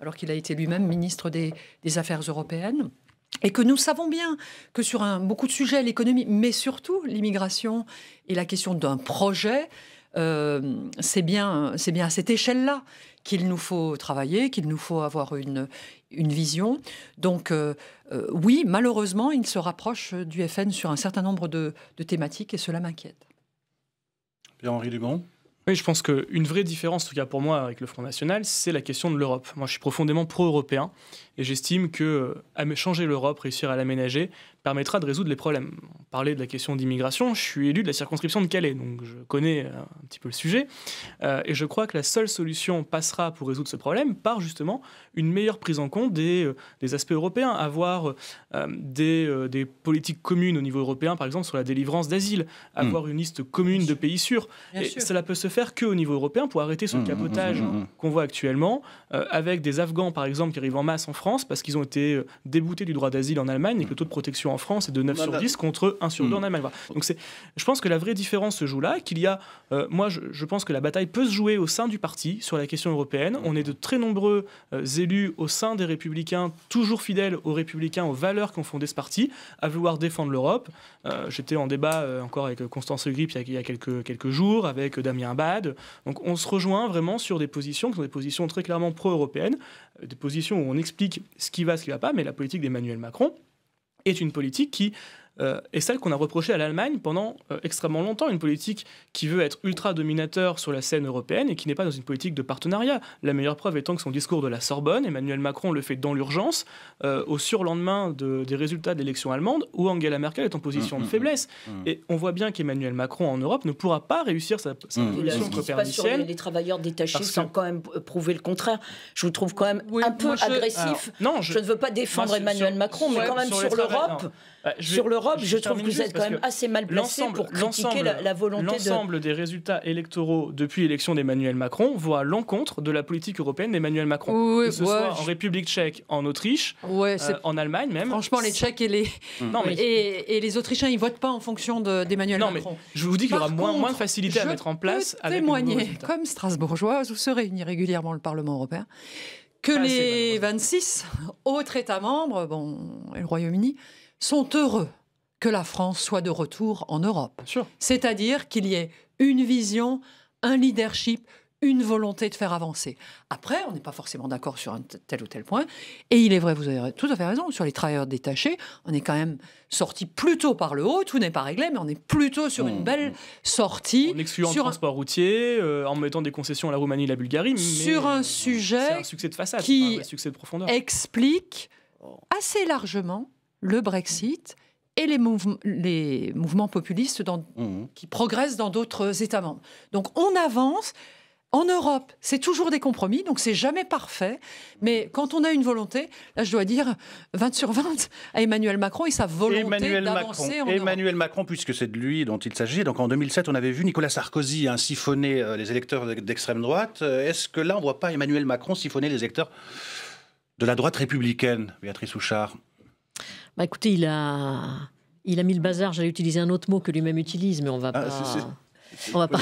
alors qu'il a été lui-même ministre des Affaires européennes. Et que nous savons bien que sur beaucoup de sujets, l'économie, mais surtout l'immigration et la question d'un projet, c'est bien à cette échelle-là qu'il nous faut travailler, qu'il nous faut avoir une vision. Donc oui, malheureusement, il se rapproche du FN sur un certain nombre de thématiques et cela m'inquiète. Pierre-Henri Dumont. Oui, je pense qu'une vraie différence, en tout cas pour moi, avec le Front National, c'est la question de l'Europe. Moi, je suis profondément pro-européen et j'estime que changer l'Europe, réussir à l'aménager, permettra de résoudre les problèmes. On parlait de la question d'immigration, je suis élu de la circonscription de Calais, donc je connais un petit peu le sujet. Et je crois que la seule solution passera pour résoudre ce problème par justement une meilleure prise en compte des aspects européens. Avoir des politiques communes au niveau européen, par exemple sur la délivrance d'asile, avoir une liste commune de pays sûrs. Et cela peut se faire qu'au niveau européen pour arrêter ce capotage qu'on voit actuellement, avec des Afghans par exemple qui arrivent en masse en France parce qu'ils ont été déboutés du droit d'asile en Allemagne et que le taux de protection en France est de 9 sur 10 contre 1 sur 2 en Allemagne. Voilà. Donc je pense que la vraie différence se joue là, qu'il y a, moi je pense que la bataille peut se jouer au sein du parti sur la question européenne. On est de très nombreux élus au sein des Républicains, toujours fidèles aux Républicains, aux valeurs qu'ont fondé ce parti, à vouloir défendre l'Europe. J'étais en débat encore avec Constance Le Grip il y a quelques jours, avec Damien Abad. Donc on se rejoint vraiment sur des positions qui sont des positions très clairement pro-européennes, des positions où on explique ce qui va, ce qui ne va pas, mais la politique d'Emmanuel Macron est une politique qui est celle qu'on a reprochée à l'Allemagne pendant extrêmement longtemps, une politique qui veut être ultra-dominateur sur la scène européenne et qui n'est pas dans une politique de partenariat. La meilleure preuve étant que son discours de la Sorbonne, Emmanuel Macron le fait dans l'urgence, au surlendemain des résultats de l'élection allemande, où Angela Merkel est en position de faiblesse. Et on voit bien qu'Emmanuel Macron en Europe ne pourra pas réussir sa position copernicienne. Ce qui se passe sur les travailleurs détachés sans quand même prouver le contraire. Je vous trouve quand même un peu agressif. Alors, je ne veux pas défendre Emmanuel Macron, mais quand même sur l'Europe... Sur l'Europe, je trouve que vous êtes quand même assez mal placé pour critiquer la volonté de... L'ensemble des résultats électoraux depuis l'élection d'Emmanuel Macron vont à l'encontre de la politique européenne d'Emmanuel Macron. Que ce soit en République tchèque, en Autriche, en Allemagne même. Franchement, les Tchèques et les Autrichiens, ils ne votent pas en fonction d'Emmanuel Macron. Mais je vous dis qu'il y aura moins de facilité à mettre en place avec témoigner, comme Strasbourgeoise, où se réunit régulièrement le Parlement européen, que les 26 autres États membres, et le Royaume-Uni, sont heureux que la France soit de retour en Europe. C'est-à-dire qu'il y ait une vision, un leadership, une volonté de faire avancer. Après, on n'est pas forcément d'accord sur un tel ou tel point. Et il est vrai, vous avez tout à fait raison, sur les travailleurs détachés, on est quand même sorti plutôt par le haut. Tout n'est pas réglé, mais on est plutôt sur une belle sortie. En excluant le transport routier, en mettant des concessions à la Roumanie et la Bulgarie. Sur un sujet c'est un succès de façade, qui pas un succès de profondeur. Explique assez largement le Brexit et les mouvements populistes qui progressent dans d'autres États membres. Donc on avance. En Europe, c'est toujours des compromis, donc c'est jamais parfait. Mais quand on a une volonté, là je dois dire 20 sur 20 à Emmanuel Macron et sa volonté d'avancer en Europe. Emmanuel Macron, puisque c'est de lui dont il s'agit. Donc en 2007, on avait vu Nicolas Sarkozy siphonner les électeurs d'extrême droite. Est-ce que là, on ne voit pas Emmanuel Macron siphonner les électeurs de la droite républicaine, Béatrice Houchard? Écoutez, il a mis le bazar, j'allais utiliser un autre mot que lui-même utilise, mais on va pas... On va pas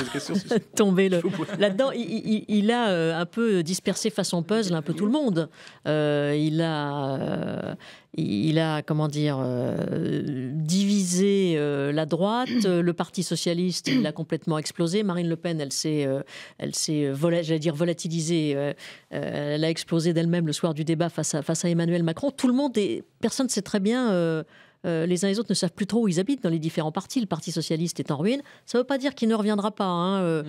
tomber là-dedans. Il a un peu dispersé façon puzzle un peu tout le monde. Il a comment dire, divisé la droite. Le Parti socialiste, il l'a complètement explosé. Marine Le Pen, elle s'est volatilisée. Elle a explosé d'elle-même le soir du débat face à Emmanuel Macron. Tout le monde, personne ne sait très bien... les uns et les autres ne savent plus trop où ils habitent dans les différents partis. Le Parti socialiste est en ruine. Ça ne veut pas dire qu'il ne reviendra pas.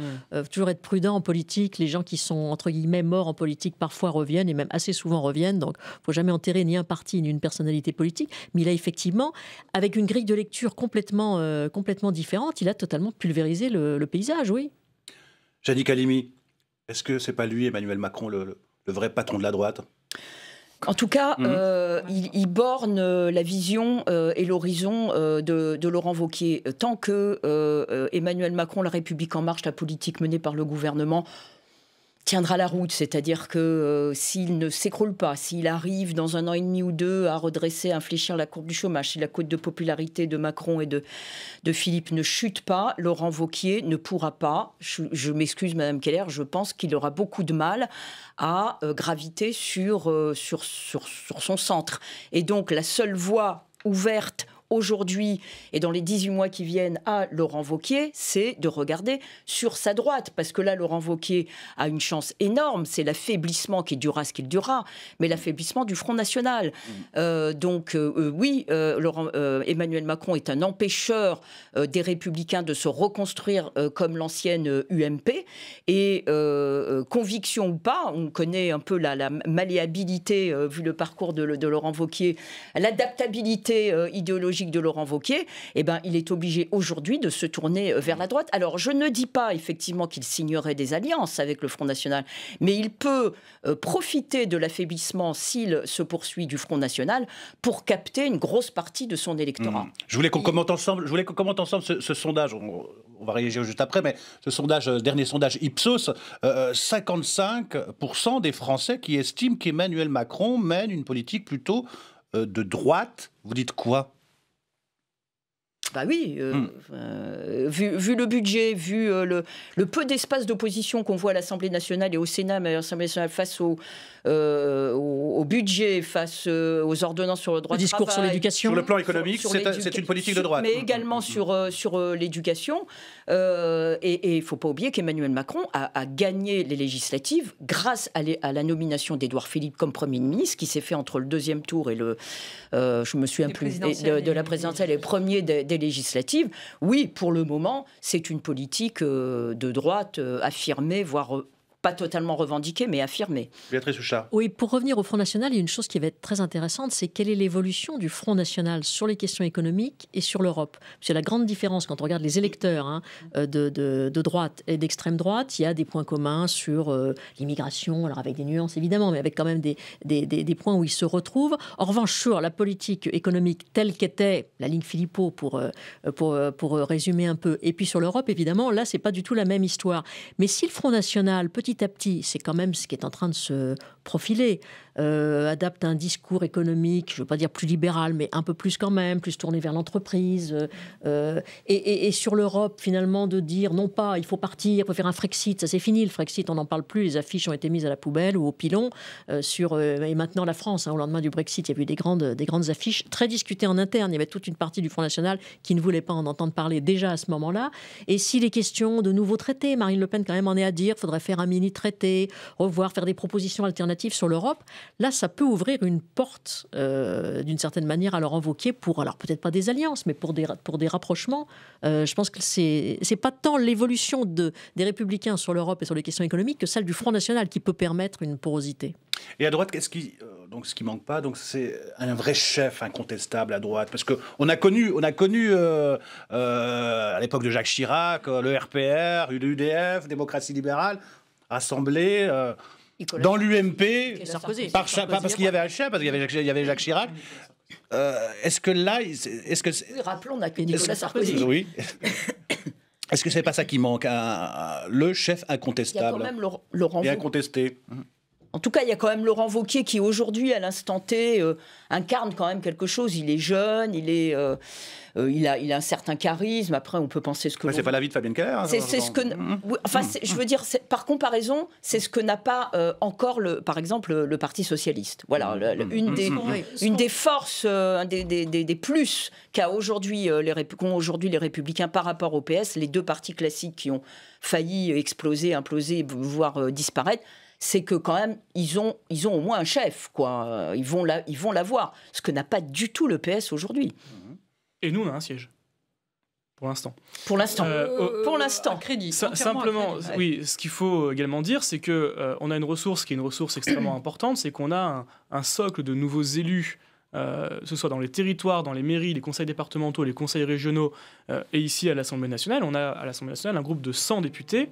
Toujours être prudent en politique. Les gens qui sont, entre guillemets, morts en politique, parfois reviennent, et même assez souvent reviennent. Donc, il ne faut jamais enterrer ni un parti, ni une personnalité politique. Mais il a effectivement, avec une grille de lecture complètement différente, il a totalement pulvérisé le paysage, oui. Janik Halimi, est-ce que ce n'est pas lui, Emmanuel Macron, le vrai patron de la droite ? En tout cas, il borne la vision et l'horizon de Laurent Wauquiez. Tant que Emmanuel Macron, La République En Marche, la politique menée par le gouvernement, tiendra la route, c'est-à-dire que s'il ne s'écroule pas, s'il arrive dans 1 an et demi ou 2 à redresser, à infléchir la courbe du chômage, si la cote de popularité de Macron et de Philippe ne chute pas, Laurent Wauquiez ne pourra pas, je m'excuse Madame Keller, je pense qu'il aura beaucoup de mal à graviter sur son centre. Et donc la seule voie ouverte aujourd'hui et dans les 18 mois qui viennent à Laurent Wauquiez, c'est de regarder sur sa droite. Parce que là, Laurent Wauquiez a une chance énorme, c'est l'affaiblissement qui durera ce qu'il durera, mais l'affaiblissement du Front National. Oui, Emmanuel Macron est un empêcheur des Républicains de se reconstruire comme l'ancienne UMP. Et conviction ou pas, on connaît un peu la malléabilité, vu le parcours de Laurent Wauquiez, l'adaptabilité idéologique de Laurent Wauquiez, eh ben, il est obligé aujourd'hui de se tourner vers la droite. Alors, je ne dis pas effectivement qu'il signerait des alliances avec le Front National, mais il peut profiter de l'affaiblissement, s'il se poursuit, du Front National pour capter une grosse partie de son électorat. Je voulais qu'on commente ensemble, ce sondage. On va réagir juste après, mais ce sondage, dernier sondage Ipsos, 55% des Français qui estiment qu'Emmanuel Macron mène une politique plutôt de droite. Vous dites quoi ? Bah oui, vu le budget, vu le peu d'espace d'opposition qu'on voit à l'Assemblée nationale et au Sénat, mais à l'Assemblée nationale face au budget, face aux ordonnances sur le droit du du discours travail. Sur l'éducation. Sur le plan économique, c'est une politique de droite. Mais également sur l'éducation. Et il ne faut pas oublier qu'Emmanuel Macron a gagné les législatives grâce à la nomination d'Édouard Philippe comme Premier ministre, qui s'est fait entre le 2e tour et je me souviens plus, de la présidentielle et le premier des législatives. Oui, pour le moment, c'est une politique de droite affirmée, voire pas totalement revendiquée, mais affirmée. Béatrice Houchard. Oui, pour revenir au Front National, il y a une chose qui va être très intéressante, c'est quelle est l'évolution du Front National sur les questions économiques et sur l'Europe. Parce que la grande différence, quand on regarde les électeurs de droite et d'extrême droite, il y a des points communs sur l'immigration, alors avec des nuances évidemment, mais avec quand même des points où ils se retrouvent. En revanche, sur la politique économique telle qu'était la ligne Philippot, pour résumer un peu, et puis sur l'Europe, évidemment, là, c'est pas du tout la même histoire. Mais si le Front National, petit à petit, c'est quand même ce qui est en train de se profiler, adapte un discours économique, je ne veux pas dire plus libéral, mais un peu plus quand même, plus tourné vers l'entreprise, et sur l'Europe, finalement, de dire non pas, il faut partir, il faut faire un Frexit, ça c'est fini, le Frexit, on n'en parle plus, les affiches ont été mises à la poubelle ou au pilon, et maintenant la France, au lendemain du Brexit, il y a eu des grandes affiches, très discutées en interne, il y avait toute une partie du Front National qui ne voulait pas en entendre parler déjà à ce moment-là, et si les questions de nouveaux traités, Marine Le Pen quand même en est à dire, il faudrait faire un mini-traité, faire des propositions alternatives sur l'Europe, là, ça peut ouvrir une porte, d'une certaine manière, à Laurent Wauquiez pour, alors peut-être pas des alliances, mais pour des rapprochements. Je pense que c'est pas tant l'évolution des Républicains sur l'Europe et sur les questions économiques que celle du Front National qui peut permettre une porosité. Et à droite, ce qui manque pas, c'est un vrai chef incontestable à droite, parce que on a connu à l'époque de Jacques Chirac, le RPR, l'UDF, démocratie libérale, assemblée. Dans l'UMP, pas parce qu'il y avait un chef, parce qu'il y avait Jacques Chirac. Est-ce que là, oui, rappelons, on a que Nicolas Sarkozy. Oui. Est-ce que c'est pas ça qui manque, le chef incontestable? Il y a quand même Laurent et incontesté. En tout cas, il y a quand même Laurent Wauquiez qui, aujourd'hui, à l'instant T, incarne quand même quelque chose. Il est jeune, il a un certain charisme. Après, on peut penser ce que... C'est pas la vie de Fabienne Keller. Hein, c'est ce que... Enfin, je veux dire, par comparaison, c'est ce que n'a pas encore, par exemple, le Parti socialiste. Voilà, une des forces, des plus qu'ont aujourd'hui les Républicains par rapport au PS, les deux partis classiques qui ont failli exploser, imploser, voire disparaître, c'est que quand même, ils ont au moins un chef, quoi. Ils vont l'avoir, ce que n'a pas du tout le PS aujourd'hui. Et nous, on a un siège. Pour l'instant. Pour l'instant. Pour l'instant. Crédit. Simplement, oui, ce qu'il faut également dire, c'est qu'on a une ressource qui est une ressource extrêmement importante, c'est qu'on a un socle de nouveaux élus, que ce soit dans les territoires, dans les mairies, les conseils départementaux, les conseils régionaux, et ici à l'Assemblée nationale. On a à l'Assemblée nationale un groupe de 100 députés,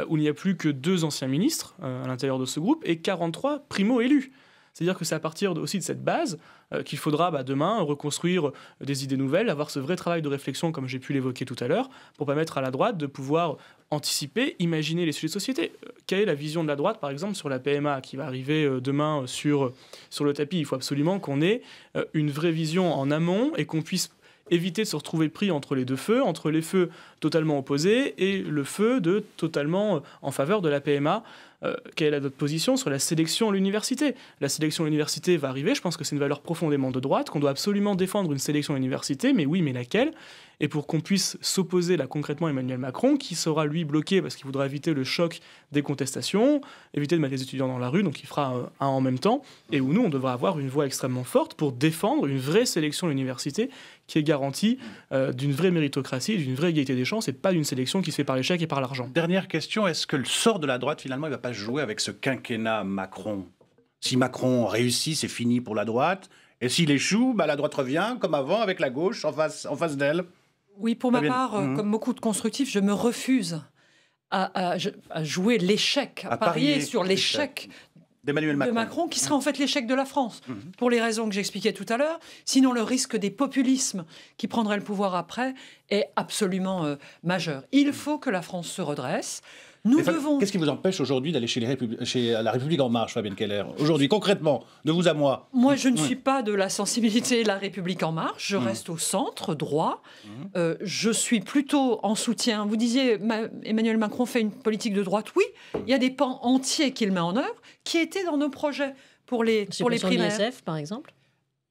où il n'y a plus que 2 anciens ministres à l'intérieur de ce groupe, et 43 primo-élus. C'est-à-dire que c'est à partir aussi de cette base qu'il faudra demain reconstruire des idées nouvelles, avoir ce vrai travail de réflexion, comme j'ai pu l'évoquer tout à l'heure, pour permettre à la droite de pouvoir anticiper, imaginer les sujets de société. Quelle est la vision de la droite, par exemple, sur la PMA qui va arriver demain sur le tapis? Il faut absolument qu'on ait une vraie vision en amont et qu'on puisse éviter de se retrouver pris entre les deux feux, entre les feux totalement opposés et le feu totalement en faveur de la PMA. Quelle est notre position sur la sélection à l'université? La sélection à l'université va arriver, je pense que c'est une valeur profondément de droite, qu'on doit absolument défendre une sélection à l'université, mais oui, mais laquelle? Et pour qu'on puisse s'opposer là concrètement à Emmanuel Macron, qui sera lui bloqué parce qu'il voudra éviter le choc des contestations, éviter de mettre les étudiants dans la rue, donc il fera un en même temps, et où nous, on devra avoir une voix extrêmement forte pour défendre une vraie sélection à l'université qui est garantie d'une vraie méritocratie, d'une vraie égalité des chances, et pas d'une sélection qui se fait par l'échec et par l'argent. Dernière question, est-ce que le sort de la droite, finalement, il ne va pas jouer avec ce quinquennat Macron? Si Macron réussit, c'est fini pour la droite, et s'il échoue, la droite revient, comme avant, avec la gauche en face d'elle. Oui, pour ma part, comme beaucoup de constructifs, je me refuse à jouer l'échec, à parier sur l'échec d'Emmanuel Macron, qui sera en fait l'échec de la France, pour les raisons que j'expliquais tout à l'heure. Sinon, le risque des populismes qui prendraient le pouvoir après est absolument majeur. Il faut que la France se redresse. Qu'est-ce qui vous empêche aujourd'hui d'aller chez la République En Marche, Fabienne Keller? Aujourd'hui, concrètement, de vous à moi. Moi, je ne suis pas de la sensibilité de la République En Marche. Je reste au centre, droit. Je suis plutôt en soutien. Vous disiez, Emmanuel Macron fait une politique de droite. Oui, il y a des pans entiers qu'il met en œuvre qui étaient dans nos projets pour les primaires. Sur l'ISF, par exemple?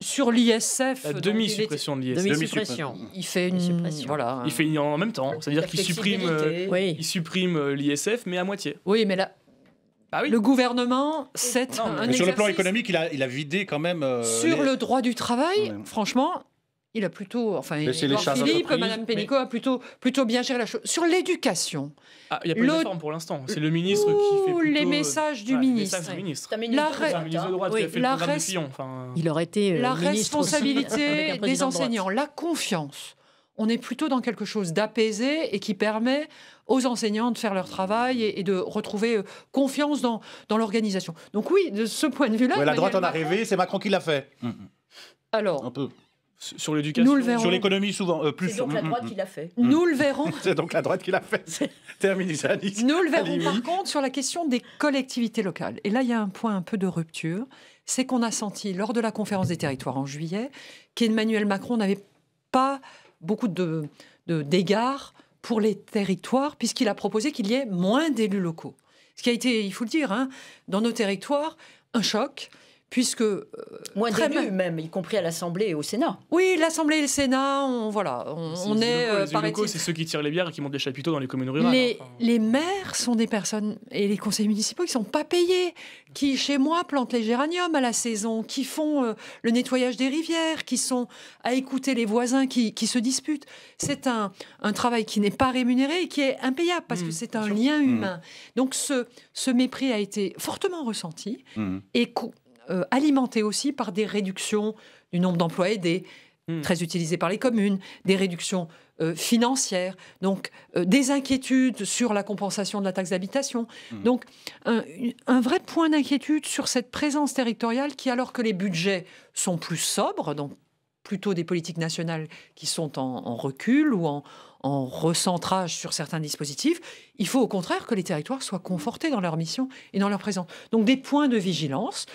Sur l'ISF, la demi-suppression de l'ISF. Demi-suppression. Il fait il fait en même temps, c'est-à-dire qu'il supprime l'ISF, mais à moitié. Oui, mais là, le gouvernement, c'est un exercice. Sur le plan économique, il a vidé quand même. Sur le droit du travail, franchement, il a plutôt, Philippe, Madame Pénicaud a plutôt bien géré la chose. Sur l'éducation. Il n'y a pas eu de réforme pour l'instant. C'est le ministre qui fait plutôt... les messages du ministre. Il aurait été la responsabilité des enseignants, la confiance. On est plutôt dans quelque chose d'apaisé et qui permet aux enseignants de faire leur travail et de retrouver confiance dans l'organisation. Donc oui, de ce point de vue-là... la droite en arrivée, c'est Macron qui l'a fait. Alors... Un peu. Sur l'éducation, sur l'économie souvent plus. C'est donc la droite qui l'a fait. Nous le verrons. C'est donc la droite qui l'a fait. Terminé ça. Nous le verrons par contre sur la question des collectivités locales. Et là, il y a un point un peu de rupture. C'est qu'on a senti lors de la conférence des territoires en juillet qu'Emmanuel Macron n'avait pas beaucoup d'égards pour les territoires puisqu'il a proposé qu'il y ait moins d'élus locaux. Ce qui a été, il faut le dire, dans nos territoires, un choc. Puisque moins d'élus même, y compris à l'Assemblée et au Sénat. Oui, l'Assemblée et le Sénat, on est... Les locaux, c'est ceux qui tirent les bières et qui montent des chapiteaux dans les communes rurales. Les maires sont des personnes, et les conseillers municipaux, qui ne sont pas payés, qui, chez moi, plantent les géraniums à la saison, qui font le nettoyage des rivières, qui sont à écouter les voisins qui se disputent. C'est un travail qui n'est pas rémunéré et qui est impayable, parce que c'est un lien humain. Donc ce mépris a été fortement ressenti, et alimenté aussi par des réductions du nombre d'emplois aidés, très utilisés par les communes, des réductions financières, donc des inquiétudes sur la compensation de la taxe d'habitation. Donc un vrai point d'inquiétude sur cette présence territoriale qui, alors que les budgets sont plus sobres, donc plutôt des politiques nationales qui sont en recul ou en recentrage sur certains dispositifs. Il faut au contraire que les territoires soient confortés dans leur mission et dans leur présence. Donc des points de vigilance,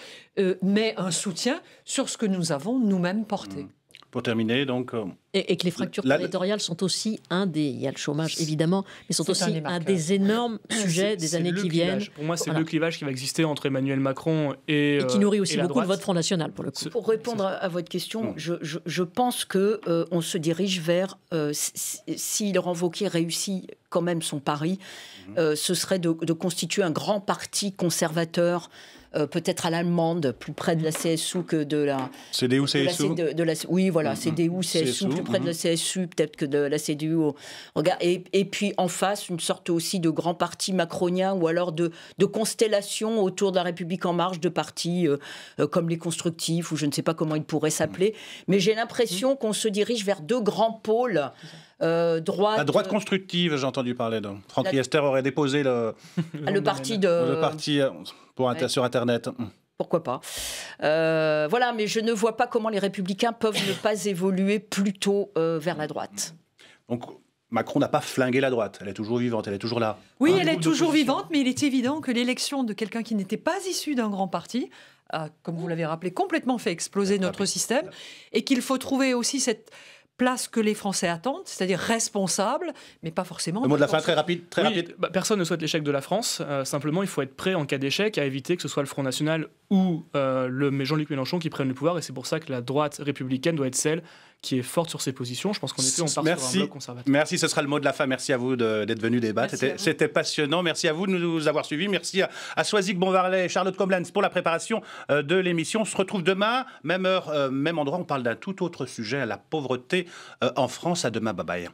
mais un soutien sur ce que nous avons nous-mêmes porté. Pour terminer, donc... Et que les fractures territoriales sont aussi il y a le chômage évidemment, mais sont aussi un des énormes sujets des années qui viennent. Pour moi, c'est le clivage qui va exister entre Emmanuel Macron et qui nourrit aussi beaucoup droite. le vote Front National, pour le coup. Pour répondre à votre question, je pense que on se dirige vers, si Laurent Wauquiez réussit quand même son pari, ce serait de constituer un grand parti conservateur, peut-être à l'allemande, plus près de la CSU que de la... CDU, CSU oui, voilà, CDU, CSU, plus près de la CSU peut-être que de la CDU. Et puis en face, une sorte aussi de grand parti macronien ou alors de constellation autour de la République En Marche, de partis comme les Constructifs, ou je ne sais pas comment ils pourraient s'appeler. Mais j'ai l'impression qu'on se dirige vers deux grands pôles. La droite constructive, j'ai entendu parler de... Franck Riester aurait déposé le parti sur Internet. Pourquoi pas. Voilà, mais je ne vois pas comment les Républicains peuvent ne pas évoluer plutôt vers la droite. Donc Macron n'a pas flingué la droite, elle est toujours vivante, elle est toujours là. Oui, elle est toujours vivante, mais il est évident que l'élection de quelqu'un qui n'était pas issu d'un grand parti a, comme vous l'avez rappelé, complètement fait exploser notre système, et qu'il faut trouver aussi cette place que les Français attendent, c'est-à-dire responsable, mais pas forcément... Le mot de la fin, très rapide. Personne ne souhaite l'échec de la France. Simplement, il faut être prêt en cas d'échec à éviter que ce soit le Front National ou Jean-Luc Mélenchon qui prennent le pouvoir. Et c'est pour ça que la droite républicaine doit être celle qui est forte sur ses positions. Je pense qu'en effet, on part sur un bloc conservateur. Merci, ce sera le mot de la fin. Merci à vous d'être venu débattre. C'était passionnant. Merci à vous de nous avoir suivis. Merci à Soisic Bonvarlet et Charlotte Coblentz pour la préparation de l'émission. On se retrouve demain, même heure, même endroit. On parle d'un tout autre sujet, la pauvreté en France. À demain, bye bye.